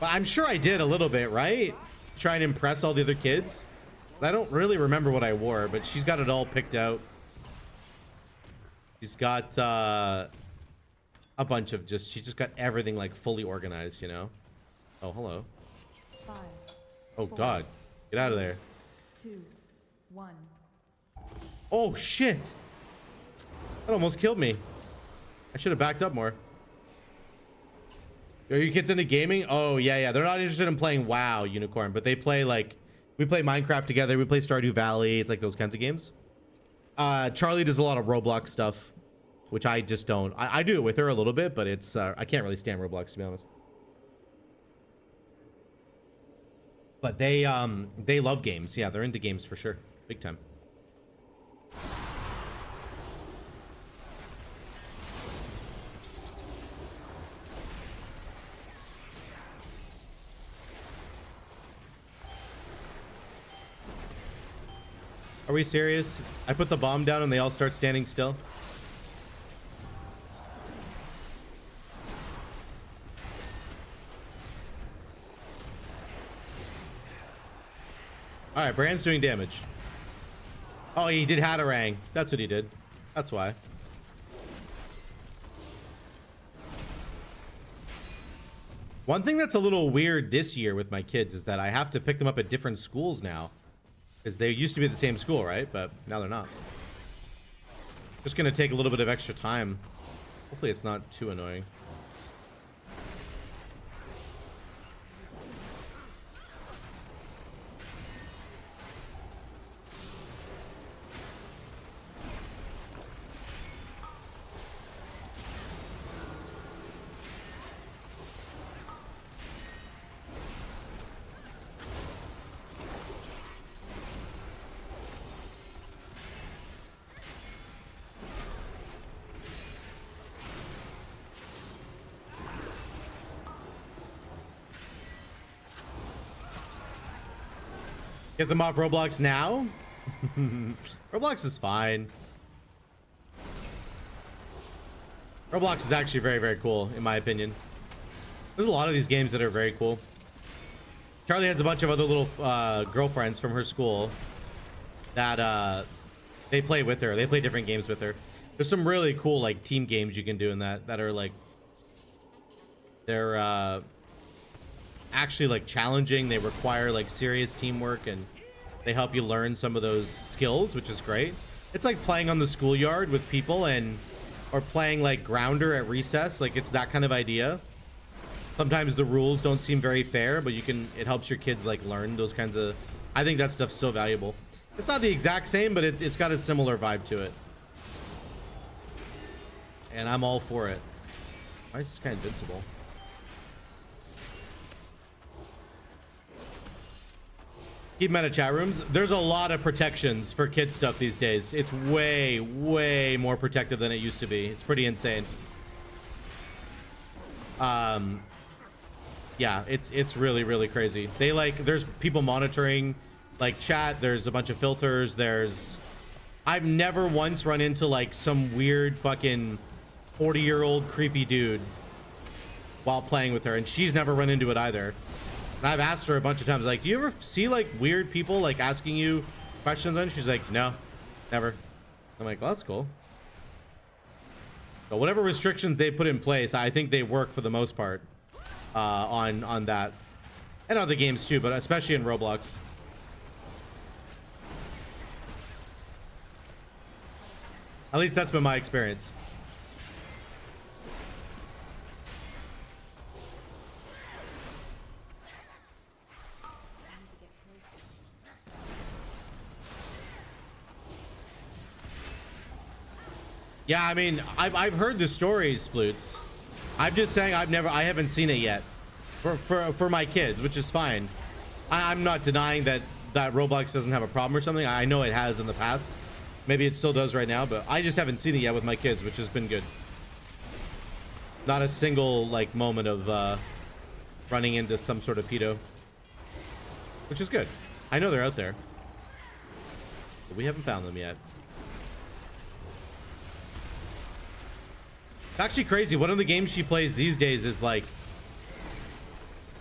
but I'm sure I did a little bit, right? Try and impress all the other kids. But I don't really remember what I wore, but she's got it all picked out. She's got a bunch of she's just got everything like fully organized, you know? Oh, hello. 5, Oh, God. Get out of there. 2, 1. Oh, shit. That almost killed me. I should have backed up more. Are you kids into gaming? Oh, yeah. They're not interested in playing WoW, Unicorn, but they play like... We play Minecraft together. We play Stardew Valley. It's like those kinds of games. Charlie does a lot of Roblox stuff, which I just don't. I do it with her a little bit, but it's... I can't really stand Roblox, to be honest. But they love games. Yeah, they're into games for sure. Big time. Are we serious? I put the bomb down and they all start standing still. All right, Bran's doing damage. Oh, he did Hatarang. That's what he did. That's why. One thing that's a little weird this year with my kids is that I have to pick them up at different schools now. Because they used to be at the same school, right? But now they're not. Just gonna take a little bit of extra time. Hopefully it's not too annoying. Get them off Roblox now? Roblox is fine. Roblox is actually very, very cool, in my opinion. There's a lot of these games that are very cool. Charlie has a bunch of other little girlfriends from her school that they play with her. They play different games with her. There's some really cool like team games you can do in that are like they're actually like challenging. They require like serious teamwork and they help you learn some of those skills, which is great. It's like playing on the schoolyard with people or playing like Grounder at recess. Like it's that kind of idea. Sometimes the rules don't seem very fair, but it helps your kids like learn those kinds of, I think that stuff's so valuable. It's not the exact same, but it's got a similar vibe to it. and I'm all for it. Why is this guy invincible? Keep meta chat rooms. There's a lot of protections for kid stuff these days. It's way, way more protective than it used to be. It's pretty insane. Yeah, it's really, really crazy. They like, there's people monitoring like chat. There's a bunch of filters. I've never once run into like some weird fucking 40-year-old creepy dude while playing with her, and she's never run into it either. And I've asked her a bunch of times, like, do you ever see like weird people like asking you questions? And she's like, no, never. I'm like, well, that's cool. So whatever restrictions they put in place, I think they work for the most part on that, and other games too, but especially in Roblox. At least that's been my experience. Yeah, I mean, I've heard the stories, Sploots. I'm just saying I haven't seen it yet for my kids, which is fine. I'm not denying that Roblox doesn't have a problem or something. I know it has in the past. Maybe it still does right now, but I just haven't seen it yet with my kids, which has been good. Not a single like moment of running into some sort of pedo, which is good. I know they're out there, but we haven't found them yet. It's actually crazy. One of the games she plays these days is like,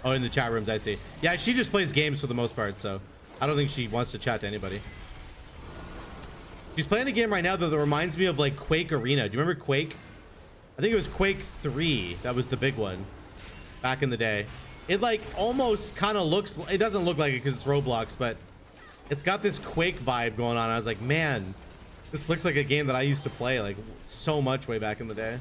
oh, in the chat rooms, I see. Yeah, she just plays games for the most part, so I don't think she wants to chat to anybody. She's playing a game right now that reminds me of like Quake Arena. Do you remember Quake? I think it was Quake 3. That was the big one back in the day. It like almost kind of looks, it doesn't look like it because it's Roblox, but it's got this Quake vibe going on. I was like, man, this looks like a game that I used to play like so much way back in the day.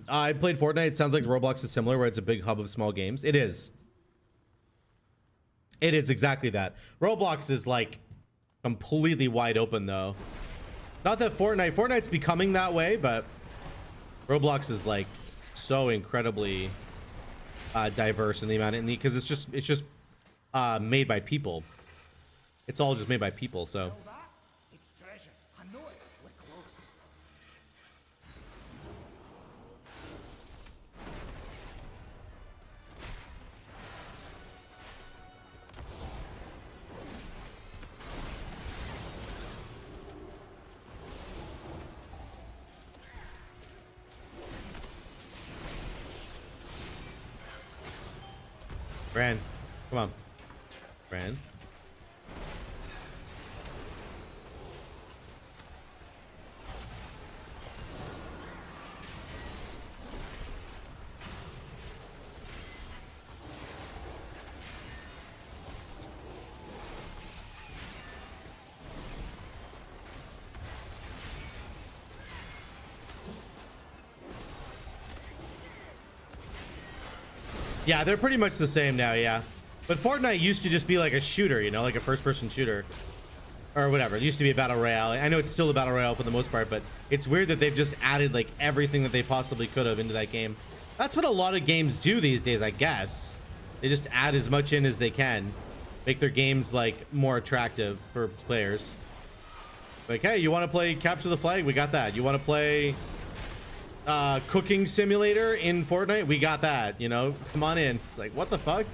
I played Fortnite. It sounds like Roblox is similar, where it's a big hub of small games. It is. It is exactly that. Roblox is like completely wide open, though. Not that Fortnite's becoming that way, but Roblox is like so incredibly diverse in the amount, because it's just made by people. It's all just made by people, so. It's treasure. I know it. We're close. Bran, come on. Bran. Yeah, they're pretty much the same now, yeah. But Fortnite used to just be like a shooter, you know, like a first-person shooter. Or whatever. It used to be a battle royale. I know it's still a battle royale for the most part, but it's weird that they've just added like everything that they possibly could have into that game. That's what a lot of games do these days, I guess. They just add as much in as they can. Make their games like more attractive for players. Like, hey, you want to play Capture the Flag? We got that. You want to play cooking simulator in Fortnite? We got that, you know, come on in. It's like, what the fuck?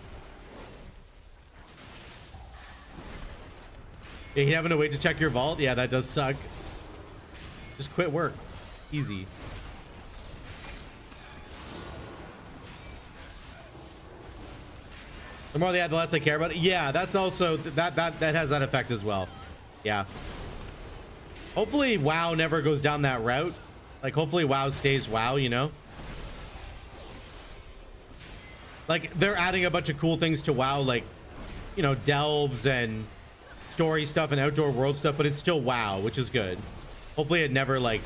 Yeah, you having to wait to check your vault? Yeah, that does suck. Just quit work. Easy. The more they add, the less I care about it. Yeah, that's also that has that effect as well. Yeah. Hopefully WoW never goes down that route. Like, hopefully WoW stays WoW, you know? Like, they're adding a bunch of cool things to WoW, like, you know, delves and story stuff and outdoor world stuff, but it's still WoW, which is good. Hopefully it never, like,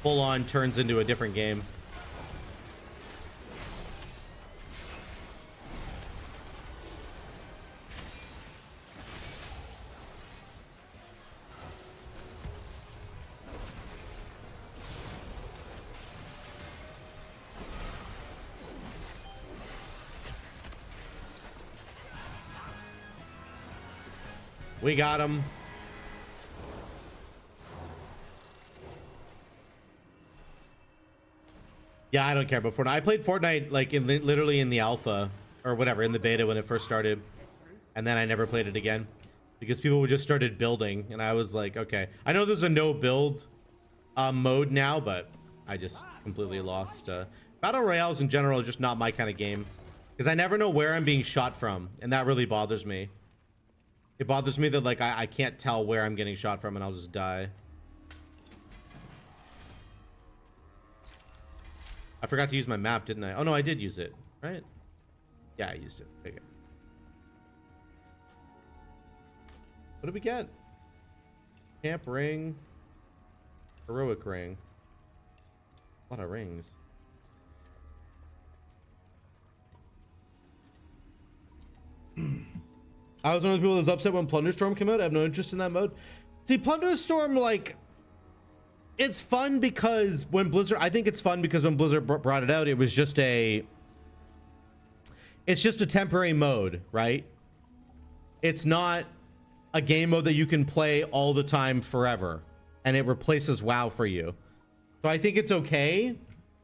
full on turns into a different game. We got him. Yeah, I don't care about Fortnite. I played Fortnite like literally in the alpha or whatever, in the beta when it first started. And then I never played it again because people just started building and I was like, okay. I know there's a no build mode now, but I just completely lost. Battle Royales in general are just not my kind of game because I never know where I'm being shot from. And that really bothers me. It bothers me that like I can't tell where I'm getting shot from and I'll just die. I forgot to use my map, didn't I? Oh no, I did use it, right? Yeah, I used it. Okay. What did we get? Camp ring. Heroic ring. A lot of rings. I was one of the people that was upset when Plunderstorm came out. I have no interest in that mode. See, Plunderstorm, like, it's fun because when Blizzard, I think it's fun because when Blizzard brought it out, it was just it's just a temporary mode, right? It's not a game mode that you can play all the time forever and it replaces WoW for you. So I think it's okay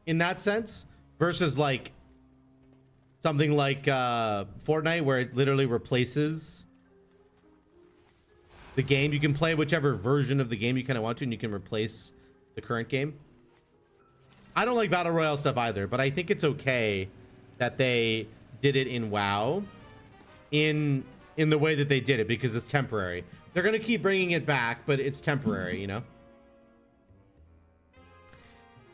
in that sense versus like something like Fortnite where it literally replaces the game. You can play whichever version of the game you kind of want to and you can replace the current game. I don't like Battle Royale stuff either, but I think it's okay that they did it in WoW in the way that they did it because it's temporary. They're going to keep bringing it back, but it's temporary, you know?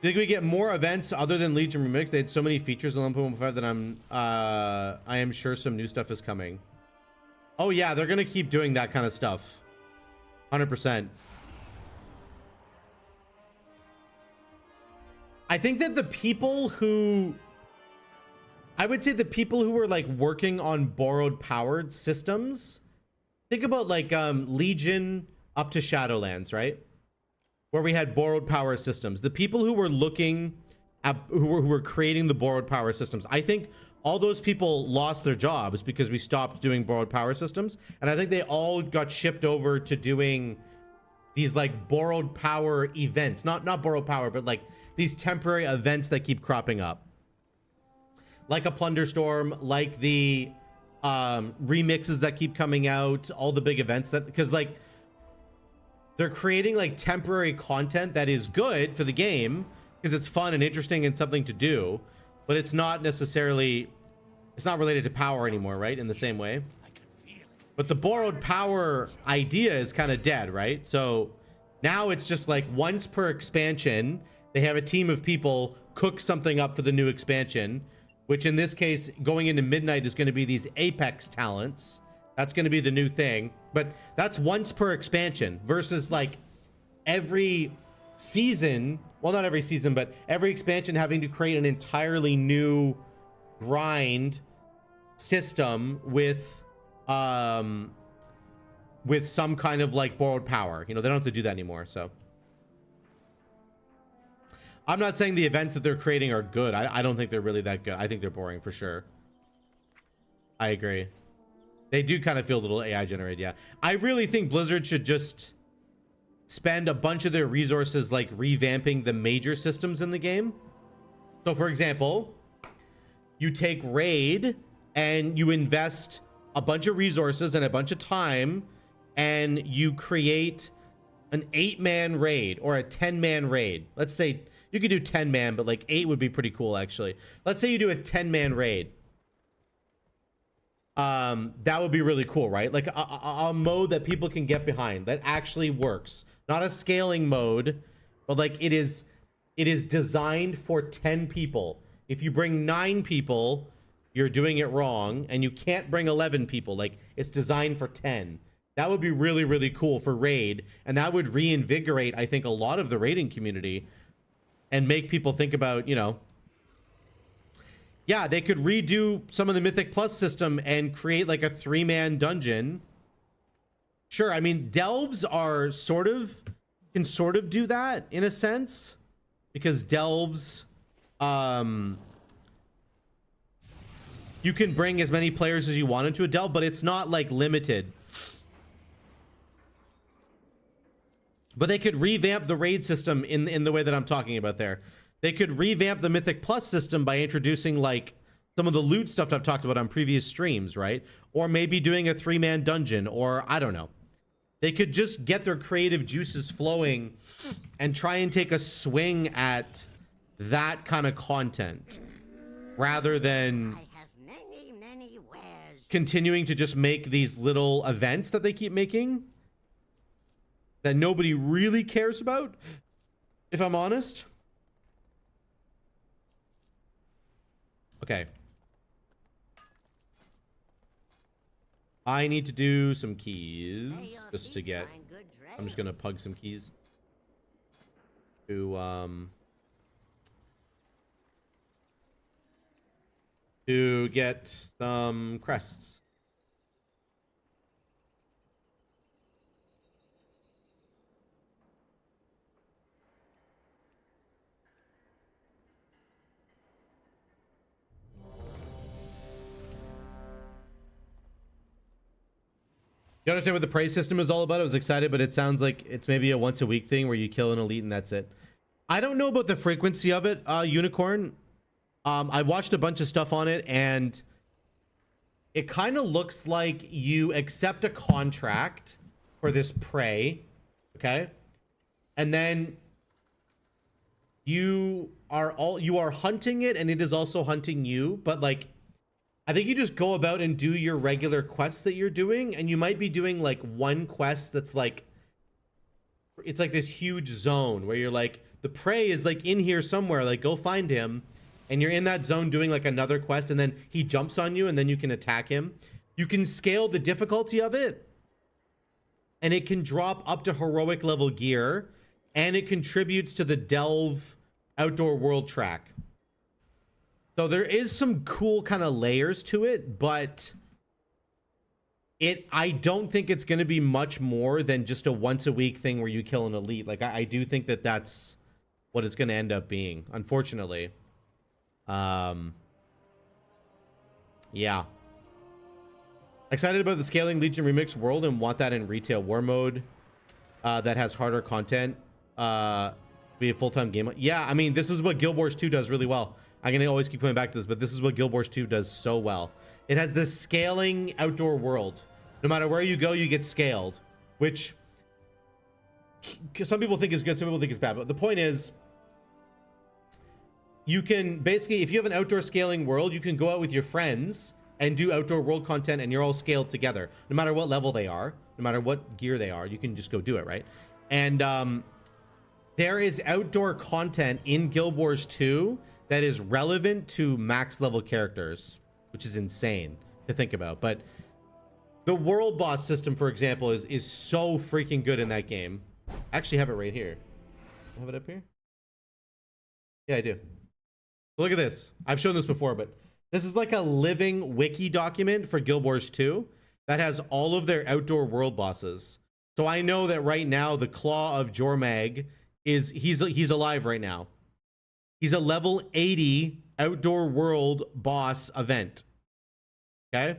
Think we get more events other than Legion Remix? They had so many features in 1.15 that I am sure some new stuff is coming. Oh yeah, they're going to keep doing that kind of stuff. 100%. I think that the people who, I would say the people who were like working on borrowed powered systems, think about like Legion up to Shadowlands, right? Where we had borrowed power systems. The people who were looking at, who were creating the borrowed power systems, I think all those people lost their jobs because we stopped doing borrowed power systems. And I think they all got shipped over to doing these like borrowed power events, not borrowed power, but like these temporary events that keep cropping up, like a Plunderstorm, like the remixes that keep coming out, all the big events that, because like they're creating like temporary content that is good for the game because it's fun and interesting and something to do, but it's not necessarily, it's not related to power anymore, right? In the same way. But the borrowed power idea is kind of dead, right? So now it's just like once per expansion, they have a team of people cook something up for the new expansion, which in this case, going into midnight is going to be these Apex talents. That's going to be the new thing. But that's once per expansion versus like every season. Well, not every season, but every expansion having to create an entirely new grind system with some kind of like borrowed power. You know, they don't have to do that anymore. So I'm not saying the events that they're creating are good. I don't think they're really that good. I think they're boring for sure. I agree. They do kind of feel a little AI generated. Yeah. I really think Blizzard should just spend a bunch of their resources like revamping the major systems in the game. So for example, you take Raid and you invest a bunch of resources and a bunch of time and you create an 8-man raid or a 10-man raid. Let's say you could do 10-man, but like 8 would be pretty cool actually. Let's say you do a 10-man raid. That would be really cool, right? Like a mode that people can get behind that actually works. Not a scaling mode, but like it is designed for 10 people. If you bring 9 people, you're doing it wrong, and you can't bring 11 people. Like it's designed for 10. That would be really, really cool for raid, and that would reinvigorate, I think, a lot of the raiding community and make people think about, you know, yeah, they could redo some of the Mythic Plus system and create like a 3-man dungeon. Sure, I mean, delves are can sort of do that in a sense, because delves, you can bring as many players as you want into a delve, but it's not like limited. But they could revamp the raid system in the way that I'm talking about there. They could revamp the Mythic Plus system by introducing like some of the loot stuff I've talked about on previous streams, right? Or maybe doing a 3-man dungeon, or I don't know. They could just get their creative juices flowing and try and take a swing at that kind of content rather than I have many wares. continuing to just make these little events that they keep making that nobody really cares about, if I'm honest. Okay. I need to do some keys just to get, I'm just gonna pug some keys to get some crests. You understand what the praise system is all about? I was excited, but it sounds like it's maybe a once a week thing where you kill an elite and that's it. I don't know about the frequency of it, Unicorn. I watched a bunch of stuff on it and it kind of looks like you accept a contract for this prey, okay? And then you are hunting it and it is also hunting you, but like I think you just go about and do your regular quests that you're doing, and you might be doing like one quest that's like, it's like this huge zone where you're like, the prey is like in here somewhere, like go find him, and you're in that zone doing like another quest, and then he jumps on you and then you can attack him. You can scale the difficulty of it, and it can drop up to heroic level gear, and it contributes to the Delve outdoor world track. So there is some cool kind of layers to it, but I don't think it's going to be much more than just a once a week thing where you kill an elite. Like I do think that that's what it's going to end up being, unfortunately. Yeah. Excited about the Scaling Legion Remix world and want that in retail war mode that has harder content. Be a full-time game. Yeah, I mean, this is what Guild Wars 2 does really well. I'm going to always keep coming back to this, but this is what Guild Wars 2 does so well. It has this scaling outdoor world. No matter where you go, you get scaled, which some people think is good, some people think is bad. But the point is, you can basically, if you have an outdoor scaling world, you can go out with your friends and do outdoor world content, and you're all scaled together. No matter what level they are, no matter what gear they are, you can just go do it, right? And there is outdoor content in Guild Wars 2 that is relevant to max level characters, which is insane to think about. But the world boss system, for example, is so freaking good in that game. I actually have it right here. I have it up here? Yeah, I do. Look at this. I've shown this before, but this is like a living wiki document for Guild Wars 2 that has all of their outdoor world bosses. So I know that right now the Claw of Jormag he's alive right now. He's a level 80 outdoor world boss event. Okay.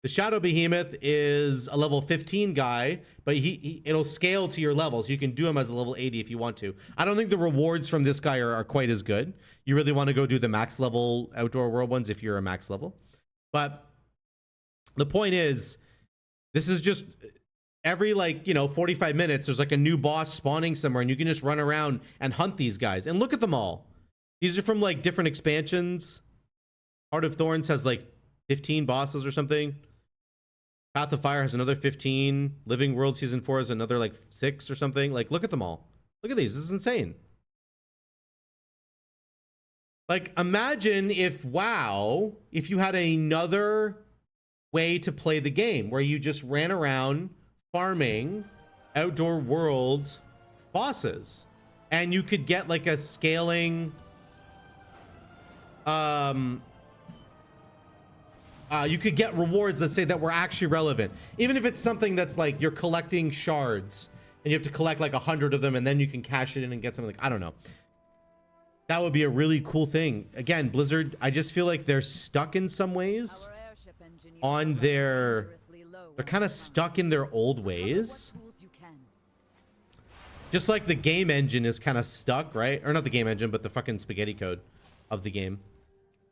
The Shadow Behemoth is a level 15 guy, but it'll scale to your levels. You can do him as a level 80 if you want to. I don't think the rewards from this guy are quite as good. You really want to go do the max level outdoor world ones if you're a max level. But the point is, this is just every 45 minutes, there's like a new boss spawning somewhere, and you can just run around and hunt these guys. And look at them all. These are from like different expansions. Heart of Thorns has like 15 bosses or something. Path of Fire has another 15. Living World Season 4 has another like 6 or something. Like, look at them all. Look at these. This is insane. Like, imagine if WoW, if you had another way to play the game where you just ran around farming outdoor world bosses, and you could get like a scaling you could get rewards, let's say, that were actually relevant, even if it's something that's like you're collecting shards and you have to collect like 100 of them, and then you can cash it in and get something. Like, I don't know, that would be a really cool thing. Again, Blizzard, I just feel like they're stuck in some ways on they're kind of stuck in their old ways. Just like the game engine is kind of stuck, right? Or not the game engine, but the fucking spaghetti code of the game.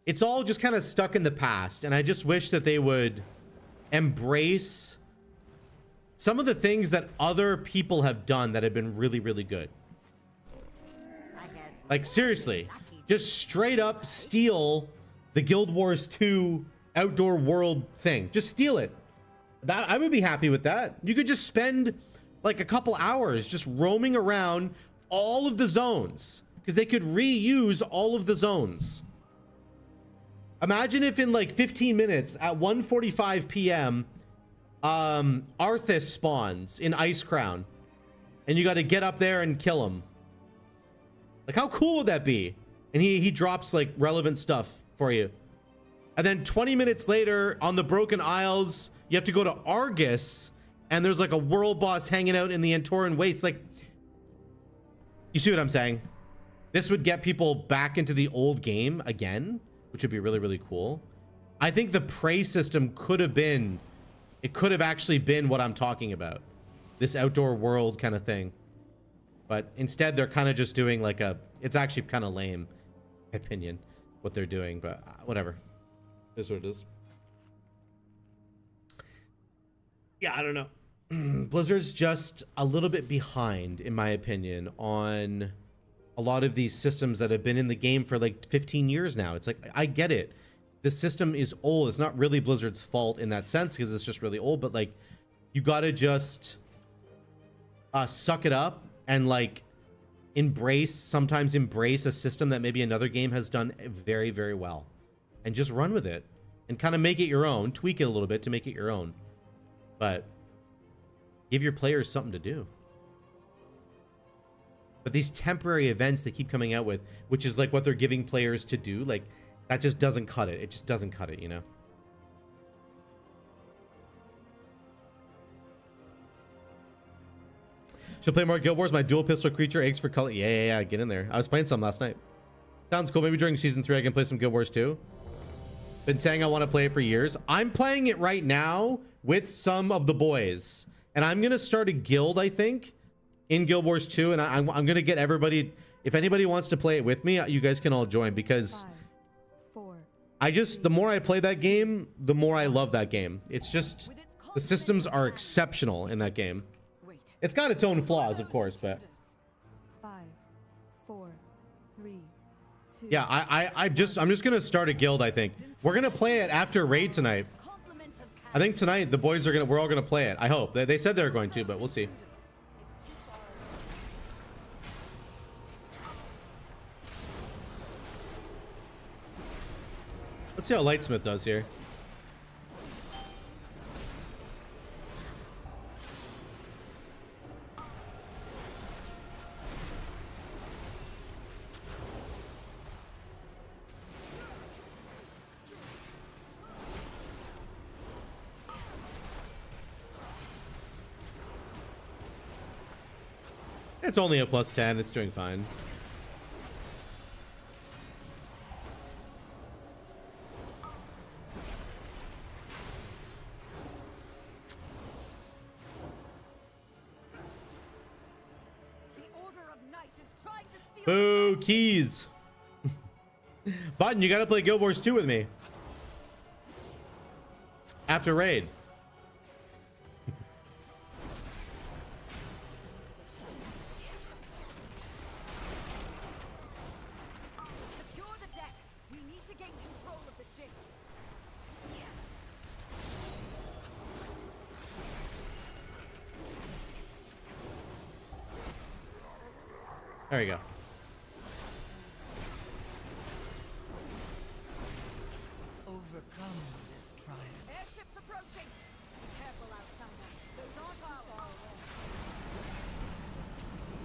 It's all just kind of stuck in the past. And I just wish that they would embrace some of the things that other people have done that have been really, really good. Like, seriously, just straight up steal the Guild Wars 2 outdoor world thing. Just steal it. That, I would be happy with that. You could just spend like a couple hours just roaming around all of the zones because they could reuse all of the zones. Imagine if in like 15 minutes at 1:45 p.m. Arthas spawns in Ice Crown and you got to get up there and kill him. Like, how cool would that be? And he drops like relevant stuff for you. And then 20 minutes later on the Broken Isles, you have to go to Argus and there's like a world boss hanging out in the Antoran Waste. Like, you see what I'm saying? This would get people back into the old game again, which would be really, really cool. I think the prey system could have been, it could have actually been what I'm talking about. This outdoor world kind of thing. But instead they're kind of just doing like a, it's actually kind of lame, in my opinion, what they're doing, but whatever. It is what it is. Yeah, I don't know. Blizzard's just a little bit behind, in my opinion, on a lot of these systems that have been in the game for like 15 years now. It's like, I get it. The system is old. It's not really Blizzard's fault in that sense because it's just really old, but like, you gotta just suck it up and like sometimes embrace a system that maybe another game has done very, very well and just run with it and kind of make it your own, tweak it a little bit to make it your own. But give your players something to do. But these temporary events they keep coming out with, which is like what they're giving players to do, like that just doesn't cut it. It just doesn't cut it, you know? Should play more Guild Wars. My dual pistol creature aches for color. Yeah. Get in there. I was playing some last night. Sounds cool. Maybe during season 3 I can play some Guild Wars 2. Been saying I want to play it for years. I'm playing it right now with some of the boys. And I'm going to start a guild, I think, in Guild Wars 2. And I'm going to get everybody... If anybody wants to play it with me, you guys can all join. Because 5, 4, the more I play that game, the more I love that game. It's just... The systems are exceptional in that game. It's got its own flaws, of course, but... 5, 4, 3, 2. Yeah, I'm just gonna start a guild, I think. We're gonna play it after raid tonight. I think tonight the boys are we're all gonna play it. I hope. They said they're going to, but we'll see. Let's see how Lightsmith does here. It's only a +10. It's doing fine. Boo, keys. Button, you gotta play Guild Wars 2 with me. After raid. There you go. Overcome this trial. Airships approaching. Careful outsider. Those aren't our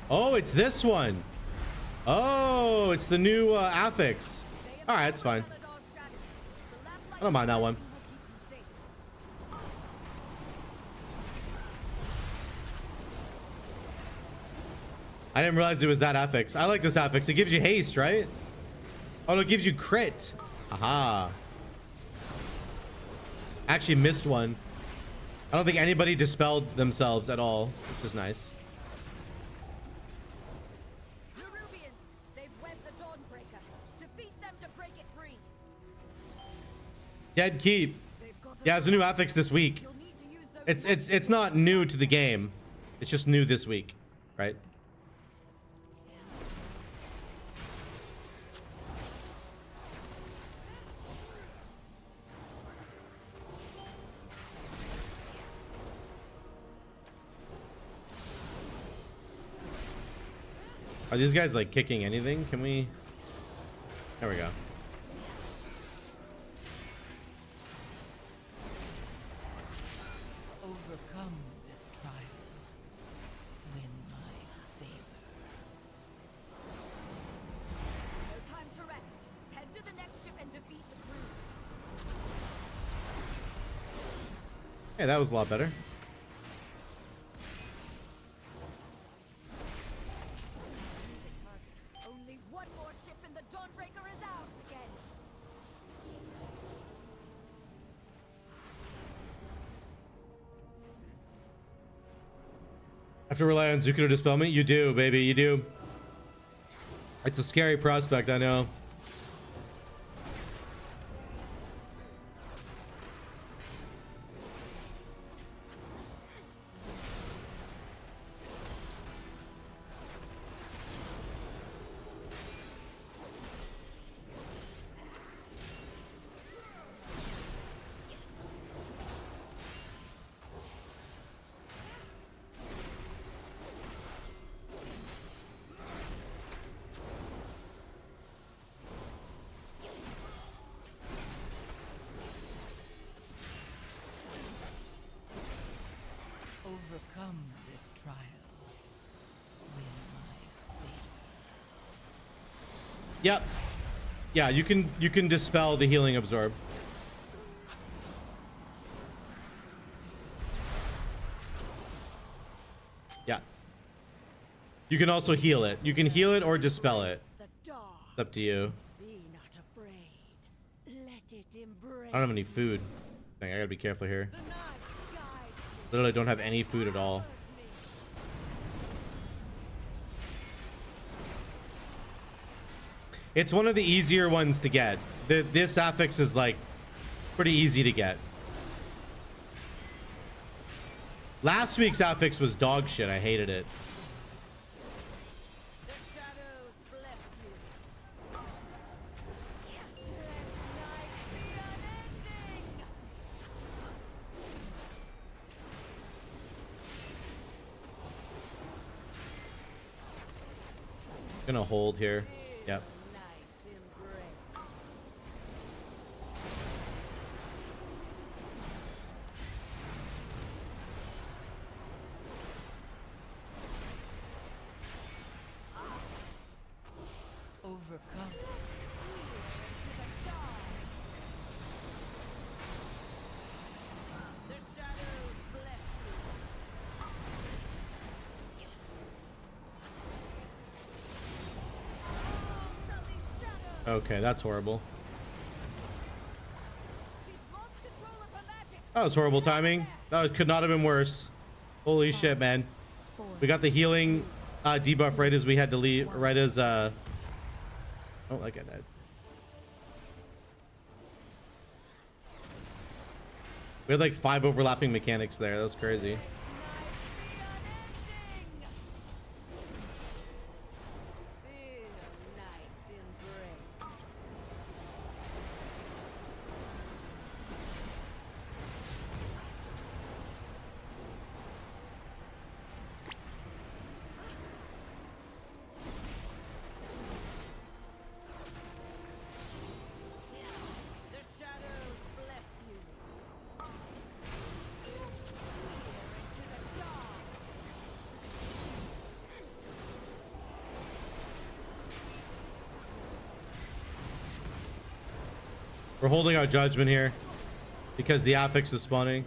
Oh, it's this one. Oh, it's the new affix. All right, it's fine. I don't mind that one. I didn't realize it was that affix. I like this affix. It gives you haste, right? Oh, no, it gives you crit. Aha. Actually missed one. I don't think anybody dispelled themselves at all, which is nice. Dead Keep. Yeah, it's a new affix this week. You'll need to use those It's not new to the game. It's just new this week, right? Are these guys like kicking anything? Can we? There we go. Overcome this trial. Win my favor. No time to rest. Head to the next ship and defeat the crew. Hey, that was a lot better. Only one more ship and the Dawnbreaker is ours again. Have to rely on Zuko to dispel me? You do, baby, you do. It's a scary prospect, I know. Overcome this trial. Win my favor. Yep. Yeah, you can dispel the healing absorb. Yeah. You can also heal it. You can heal it or dispel it. The dawn. It's up to you. Be not afraid. Let it embrace. I don't have any food. Dang, I gotta be careful here. The night guides Literally don't have any food at all. me. It's one of the easier ones to get. This affix is like pretty easy to get. Last week's affix was dog shit. I hated it. The shadows bless you. Let night be unending. Gonna hold here. Yep. Night's embrace. Overcome. To the dawn. The shadows bless you. All shall be shadowed. Okay, that's horrible. She's lost control of her magic. That was horrible timing. That could not have been worse. Holy shit, man. We got the healing debuff right as we had to leave. Right as oh, like I died. We had like 5 overlapping mechanics there. That's crazy. Night be unending. Feel night's embrace. The shadows bless you. Into the dawn. We're holding our judgment here because the affix is spawning.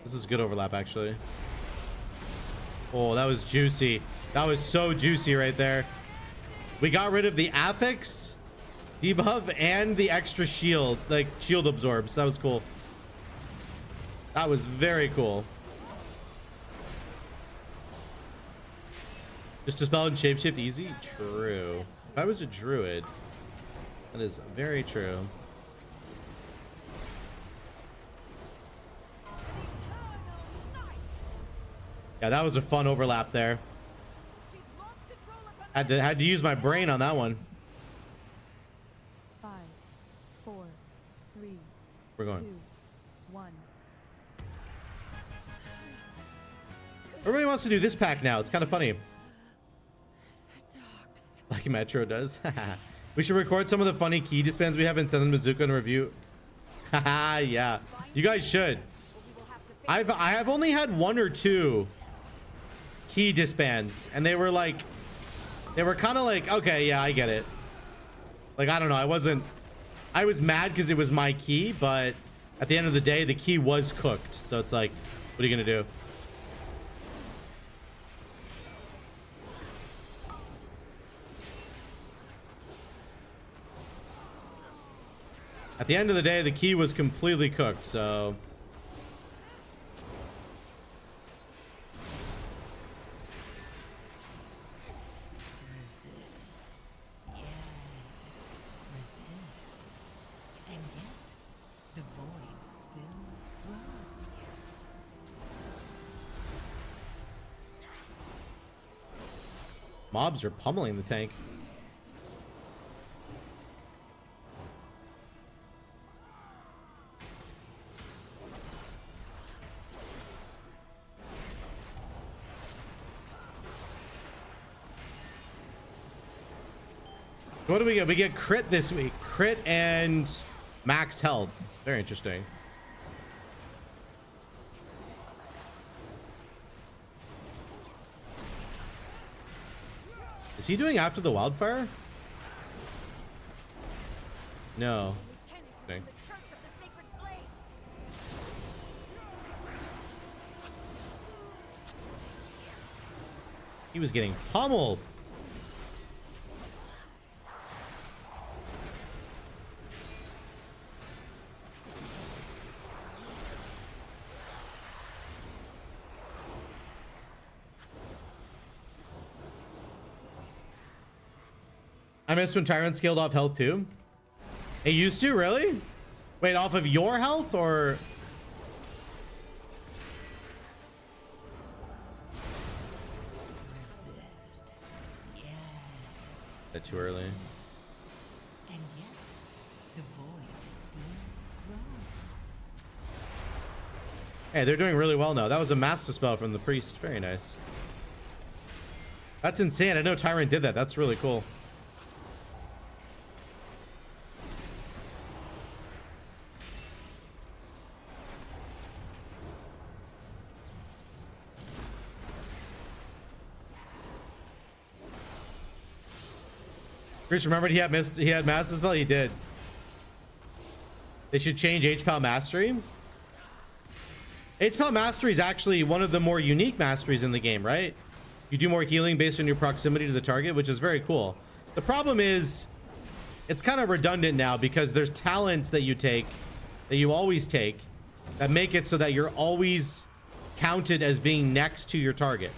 This is good overlap, actually. Oh, that was juicy. That was so juicy right there. We got rid of the affix debuff and the extra shield, like shield absorbs. That was cool. That was very cool. Just dispel and shapeshift easy? True. If I was a druid, that is very true. Yeah, that was a fun overlap there. Had to use my brain on that one. 5, 4, 3, We're going. 2, 1. Everybody wants to do this pack now. It's kind of funny. Like Metro does. We should record some of the funny key disbands we have and send them to Zuko and review. Haha, yeah. You guys should. I have only had 1 or 2 key disbands, and they were kind of like, okay, yeah, I get it. Like, I don't know. I was mad because it was my key, but at the end of the day, the key was cooked. So it's like, what are you going to do? At the end of the day, the key was completely cooked, so... Mobs are pummeling the tank. What do we get? We get crit this week. Crit and max health. Very interesting. Is he doing after the wildfire? No. Dang. He was getting pummeled. I missed when Tyrant scaled off health too. It used to, really? Wait, off of your health or? Resist. Yes. That too early. And yet, the void still grows. Hey, they're doing really well now. That was a master spell from the priest. Very nice. That's insane. I know Tyrant did that. That's really cool. Chris remembered he had master spell. He did. They should change Ppal mastery. Ppal mastery is actually one of the more unique masteries in the game, right? You do more healing based on your proximity to the target, which is very cool. The problem is it's kind of redundant now because there's talents that you take, that you always take, that make it so that you're always counted as being next to your target.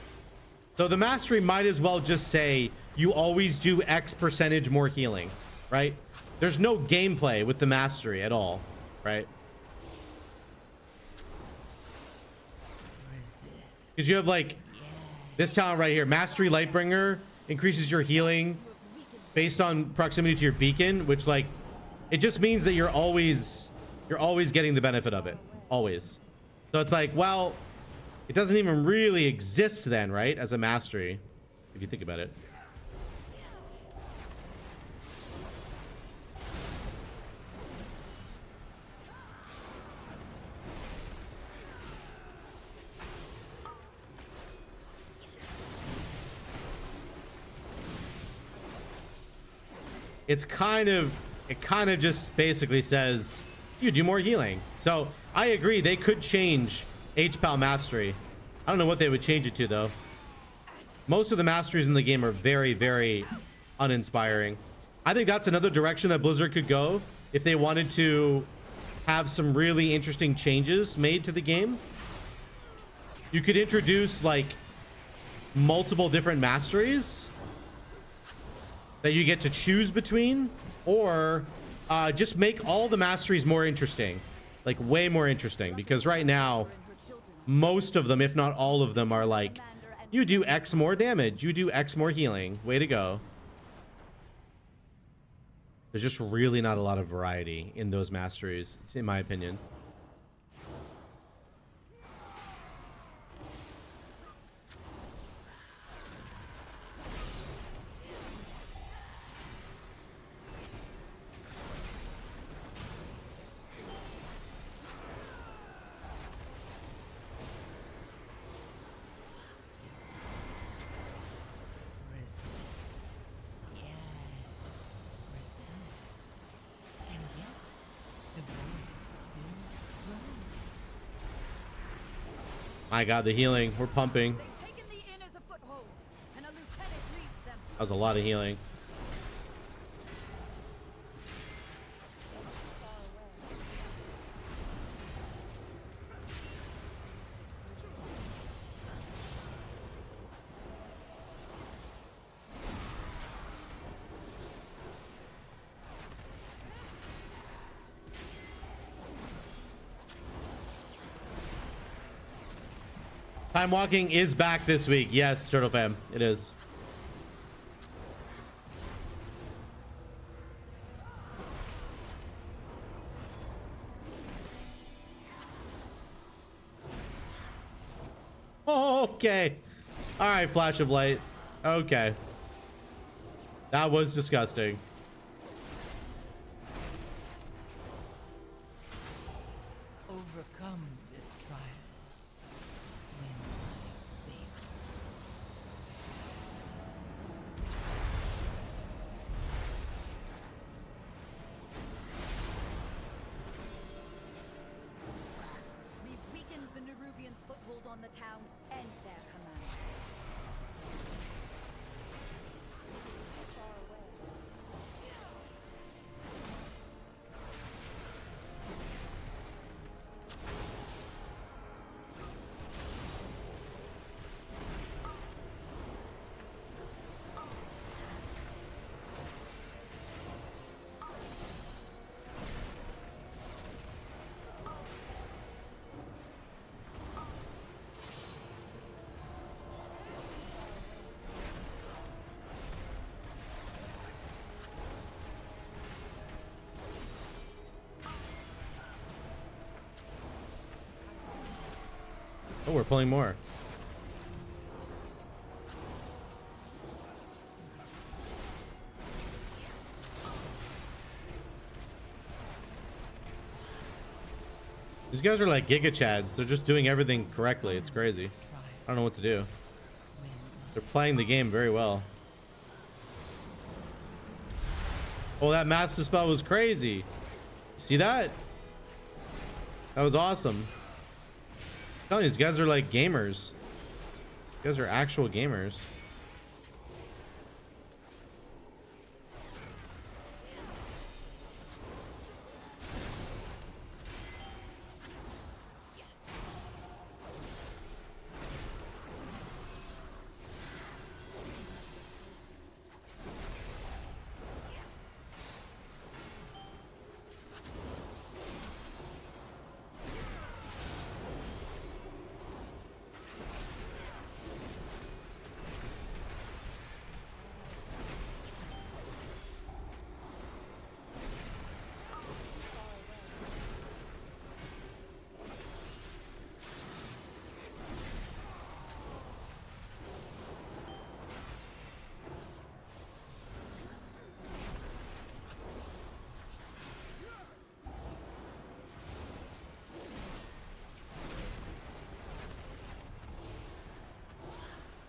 So the mastery might as well just say you always do X percentage more healing, right? There's no gameplay with the mastery at all, right? Because you have like this talent right here, Mastery Lightbringer, increases your healing based on proximity to your beacon, which like it just means that you're always getting the benefit of it, always. So it's like, well, it doesn't even really exist then, right, as a mastery, if you think about it. It kind of just basically says you do more healing. So I agree, they could change Ppal mastery. I don't know what they would change it to though. Most of the masteries in the game are very, very uninspiring. I think that's another direction that Blizzard could go if they wanted to have some really interesting changes made to the game. You could introduce like multiple different masteries that you get to choose between, or just make all the masteries more interesting, like way more interesting, because right now most of them, if not all of them, are like, you do X more damage, you do X more healing. Way to go. There's just really not a lot of variety in those masteries, in my opinion. Resist. Yes. Resist. And yet, the void still grows. My God, the healing. We're pumping. They've taken the inn as a foothold, and a lieutenant leads them. That was a lot of healing. Time walking is back this week. Yes, Turtle Fam, it is. Okay. All right, flash of light. Okay. That was disgusting. Overcome this trial. Win my favor. We've weakened the Nerubians' foothold on the town and their command. Far away. Oh, we're pulling more. These guys are like Giga Chads. They're just doing everything correctly. It's crazy. I don't know what to do. They're playing the game very well. Oh, that master spell was crazy. See that? That was awesome. I'm telling you, these guys are like gamers. These guys are actual gamers.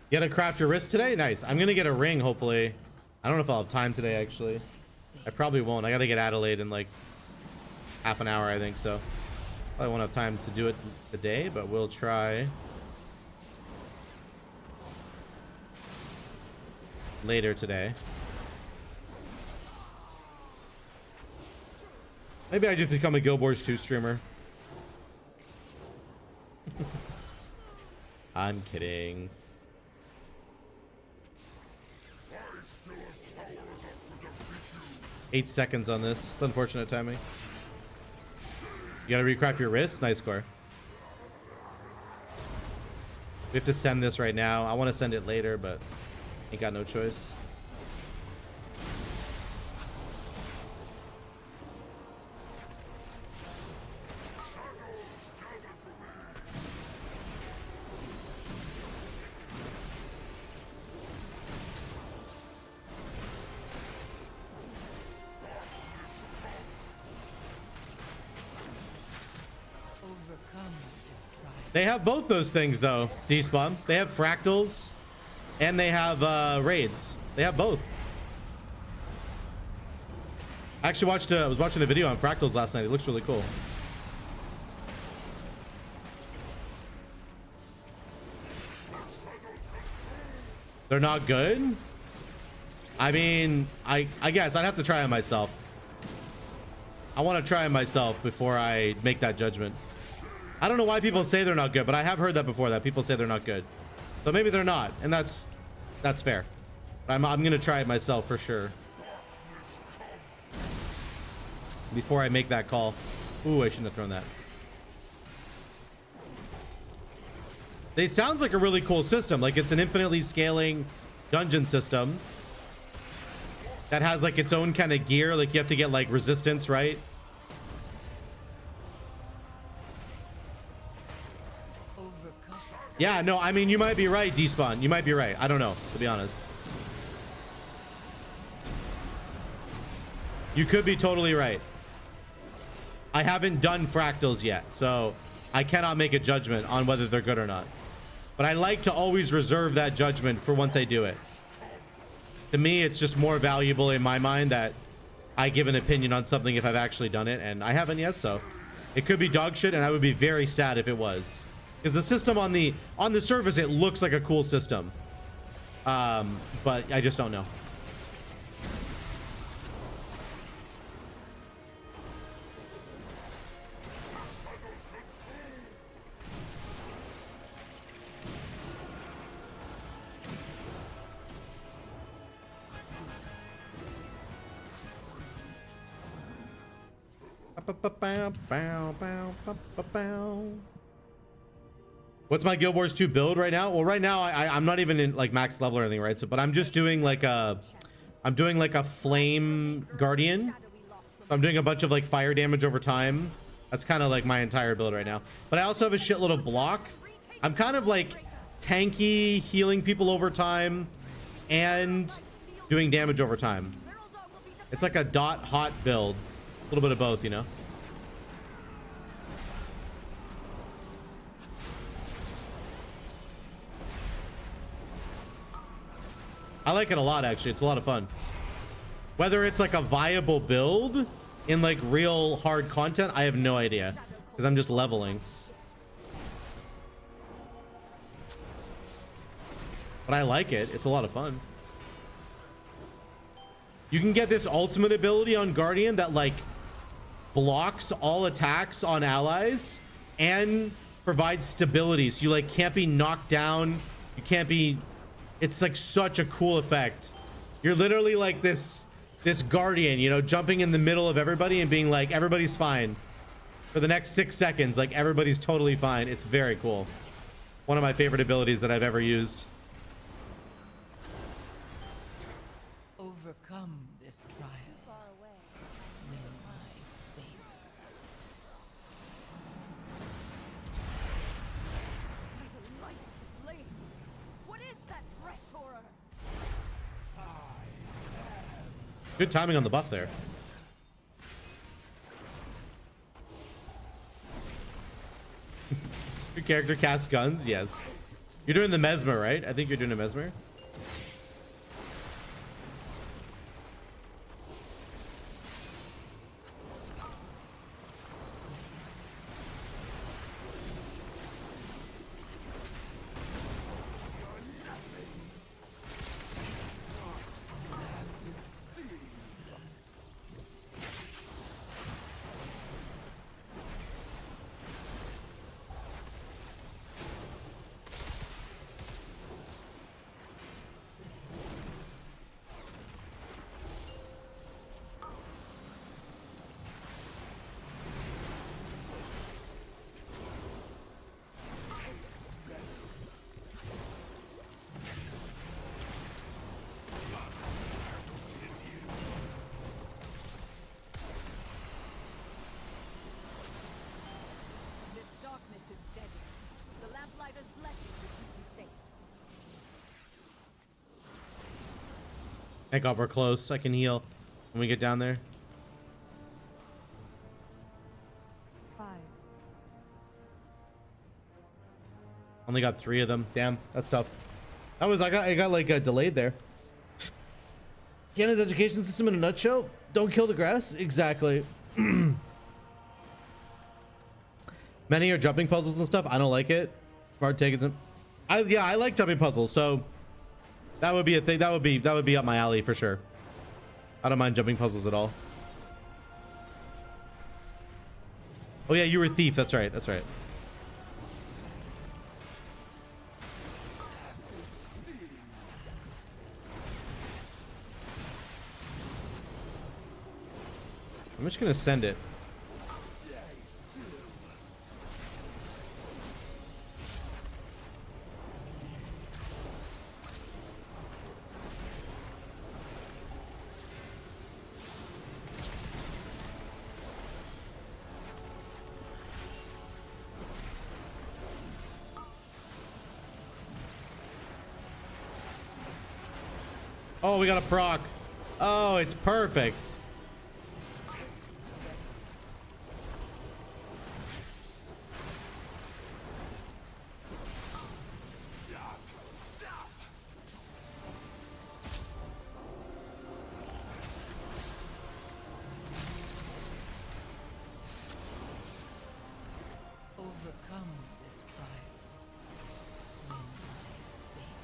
You gotta craft your wrist today? Nice. I'm gonna get a ring, hopefully. I don't know if I'll have time today, actually. I probably won't. I gotta get Adelaide in like half an hour, I think, so probably won't have time to do it today, but we'll try later today. Maybe I just become a Guild Wars 2 streamer. I'm kidding. 8 seconds on this. It's unfortunate timing. You gotta recraft your wrist. Nice core. We have to send this right now. I want to send it later, but ain't got no choice. Overcome this trial. They have both those things though, Despawn. They have fractals and they have raids. They have both. I actually was watching a video on fractals last night. It looks really cool. They're not good? I mean, I guess I'd have to try it myself. I want to try it myself before I make that judgment. I don't know why people say they're not good, but I have heard that before, that people say they're not good. So maybe they're not, and that's fair. But I'm gonna try it myself for sure before I make that call. Ooh, I shouldn't have thrown that. It sounds like a really cool system. Like it's an infinitely scaling dungeon system that has like its own kind of gear. Like you have to get like resistance, right? Overcome. Yeah, no, I mean, you might be right, Despawn. You might be right. I don't know, to be honest. You could be totally right. I haven't done fractals yet, so I cannot make a judgment on whether they're good or not. But I like to always reserve that judgment for once I do it. To me, it's just more valuable in my mind that I give an opinion on something if I've actually done it, and I haven't yet, so it could be dog shit, and I would be very sad if it was. Because the system on the surface, it looks like a cool system. But I just don't know. What's my Guild Wars 2 build right now? Well, right now I'm not even in like max level or anything, right? So, but I'm just doing like a flame guardian. I'm doing a bunch of like fire damage over time. That's kind of like my entire build right now. But I also have a shitload of block. I'm kind of like tanky, healing people over time, and doing damage over time. It's like a dot hot build. A little bit of both, you know. I like it a lot, actually. It's a lot of fun. Whether it's like a viable build in like real hard content, I have no idea, because I'm just leveling. But I like it. It's a lot of fun. You can get this ultimate ability on Guardian that like blocks all attacks on allies and provides stability, so you like can't be knocked down. You can't be. It's like such a cool effect. You're literally like this guardian, you know, jumping in the middle of everybody and being like, everybody's fine for the next 6 seconds. Like everybody's totally fine. It's very cool. One of my favorite abilities that I've ever used. Overcome this trial. Win my favor. By the light of the flame, what is that fresh horror? Good timing on the buff there. Your character casts guns? Yes. You're doing the Mesmer, right? I think you're doing a Mesmer. Thank God we're close. I can heal when we get down there. 5. Only got 3 of them. Damn, that's tough. That was I got like delayed there. Canada's education system in a nutshell. Don't kill the grass. Exactly. Many are jumping puzzles and stuff. I don't like it. Smart take isn't. Yeah, I like jumping puzzles. So that would be a thing. That would be up my alley for sure. I don't mind jumping puzzles at all. Oh yeah, you were a thief. That's right. That's right. I'm just gonna send it. Oh, we got a proc. Oh, it's perfect. Overcome this trial. Win my faith.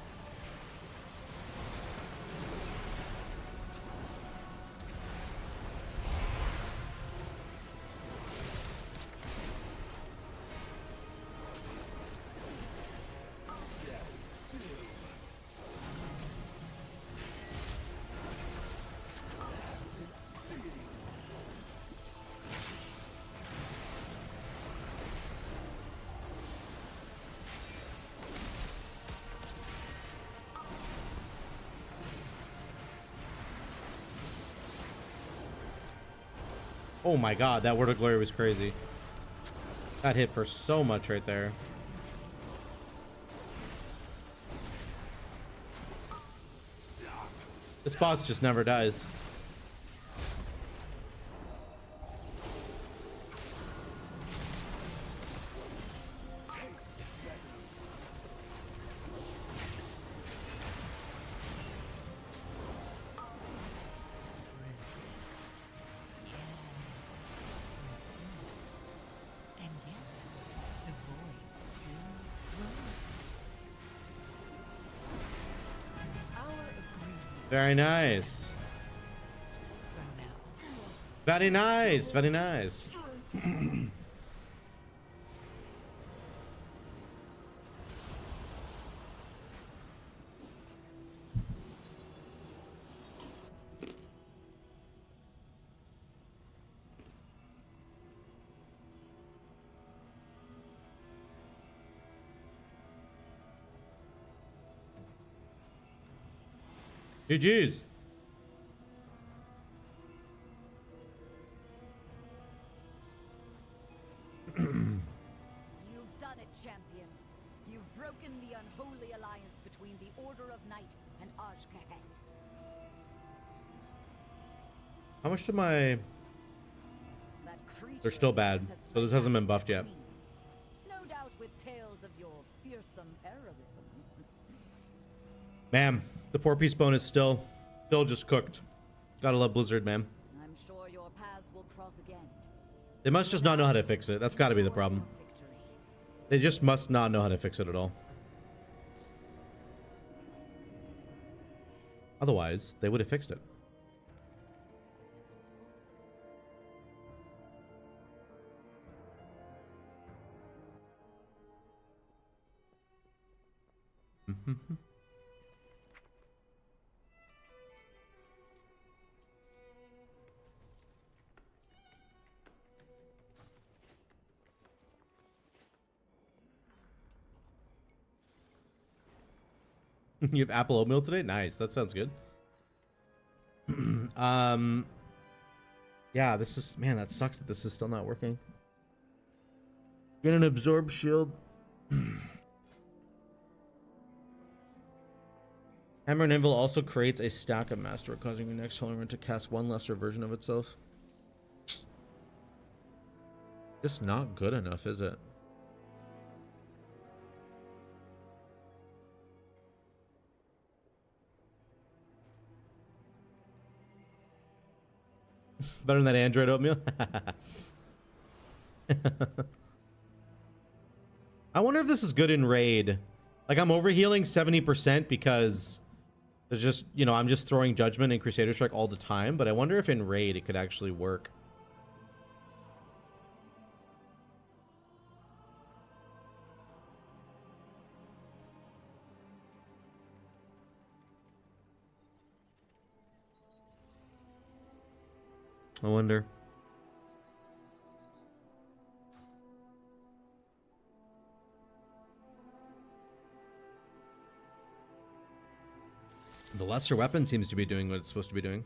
Oh my God, that word of glory was crazy. That hit for so much right there. This boss just never dies. And yet, the void still grows. Our agreement Very nice. for now. Very nice. Very nice. GG's. You've done it, champion. You've broken the unholy alliance between the Order of Night and Ajkahet. How much do my... That creature They're still bad, has so this fled hasn't been back buffed to the yet. Queen. No doubt with tales of your fearsome heroism. Man, the 4-piece bonus still just cooked. Gotta love Blizzard, man. I'm sure your paths will cross again. They must just not know how to fix it. That's gotta be the problem. Victory. They just must not know how to fix it at all. Otherwise, they would have fixed it. You have apple oatmeal today? Nice. That sounds good. Yeah, this is, man, that sucks that this is still not working. Get an absorb shield. Hammer and Anvil also creates a stack of master, causing your next tournament to cast one lesser version of itself. Just not good enough, is it? Better than that Android oatmeal. I wonder if this is good in raid. Like, I'm overhealing 70% because there's just, you know, I'm just throwing Judgment and Crusader Strike all the time, but I wonder if in raid it could actually work. I wonder. The lesser weapon seems to be doing what it's supposed to be doing.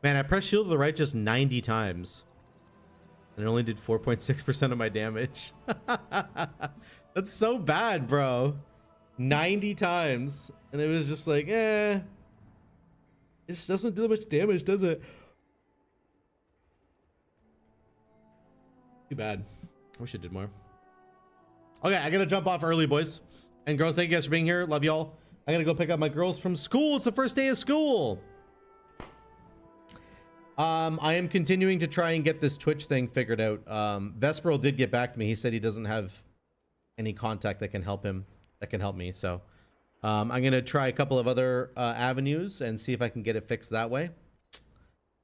Man, I pressed shield to the right just 90 times. And it only did 4.6% of my damage. That's so bad, bro. 90 times. And it was just like, eh. It just doesn't do much damage, does it? Too bad. I wish it did more. Okay, I gotta jump off early, boys and girls. Thank you guys for being here. Love y'all. I gotta go pick up my girls from school. It's the first day of school. I am continuing to try and get this Twitch thing figured out. Vesperal did get back to me. He said he doesn't have any contact that can help him, that can help me. So I'm gonna try a couple of other avenues and see if I can get it fixed that way.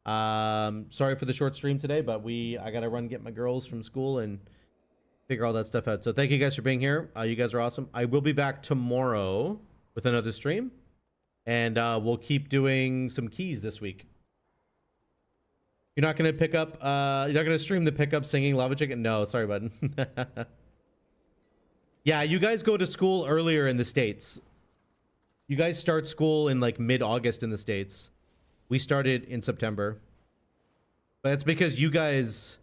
Sorry for the short stream today, but I gotta run get my girls from school and figure all that stuff out. So thank you guys for being here. You guys are awesome. I will be back tomorrow with another stream, and we'll keep doing some keys this week. You're not gonna pick up you're not gonna stream the pickup singing Lava Chicken? No, sorry, bud. Yeah, you guys go to school earlier in the States. You guys start school in like mid-August in the States. We started in September. But that's because you guys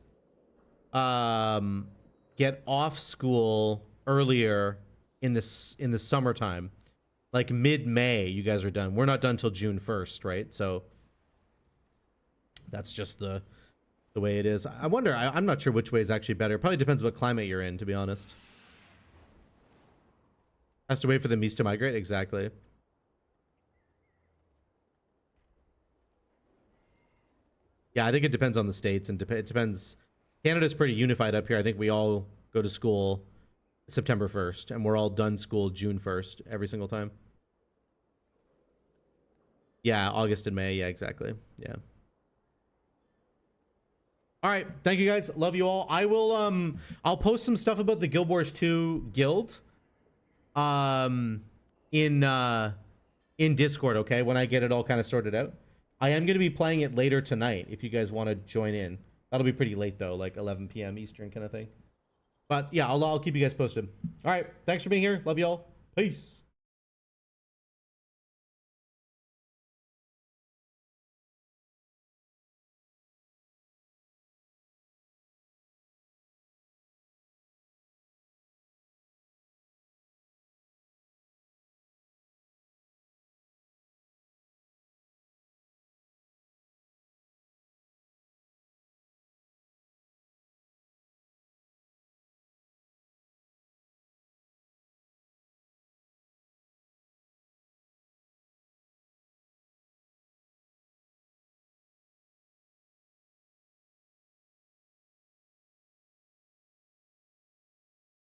get off school earlier in the summertime. Like mid-May, you guys are done. We're not done till June 1st, right? So that's just the way it is. I wonder, I'm not sure which way is actually better. It probably depends what climate you're in, to be honest. Has to wait for the meese to migrate? Exactly. Yeah, I think it depends on the states, and it depends. Canada's pretty unified up here. I think we all go to school September 1st, and we're all done school June 1st every single time. Yeah, August and May. Yeah, exactly. Yeah. All right, thank you guys. Love you all. I will I'll post some stuff about the Guild Wars 2 guild in Discord, okay, when I get it all kind of sorted out. I am going to be playing it later tonight if you guys want to join in. That'll be pretty late though, like 11 p.m. Eastern kind of thing. But yeah, I'll keep you guys posted. All right, thanks for being here. Love y'all. Peace.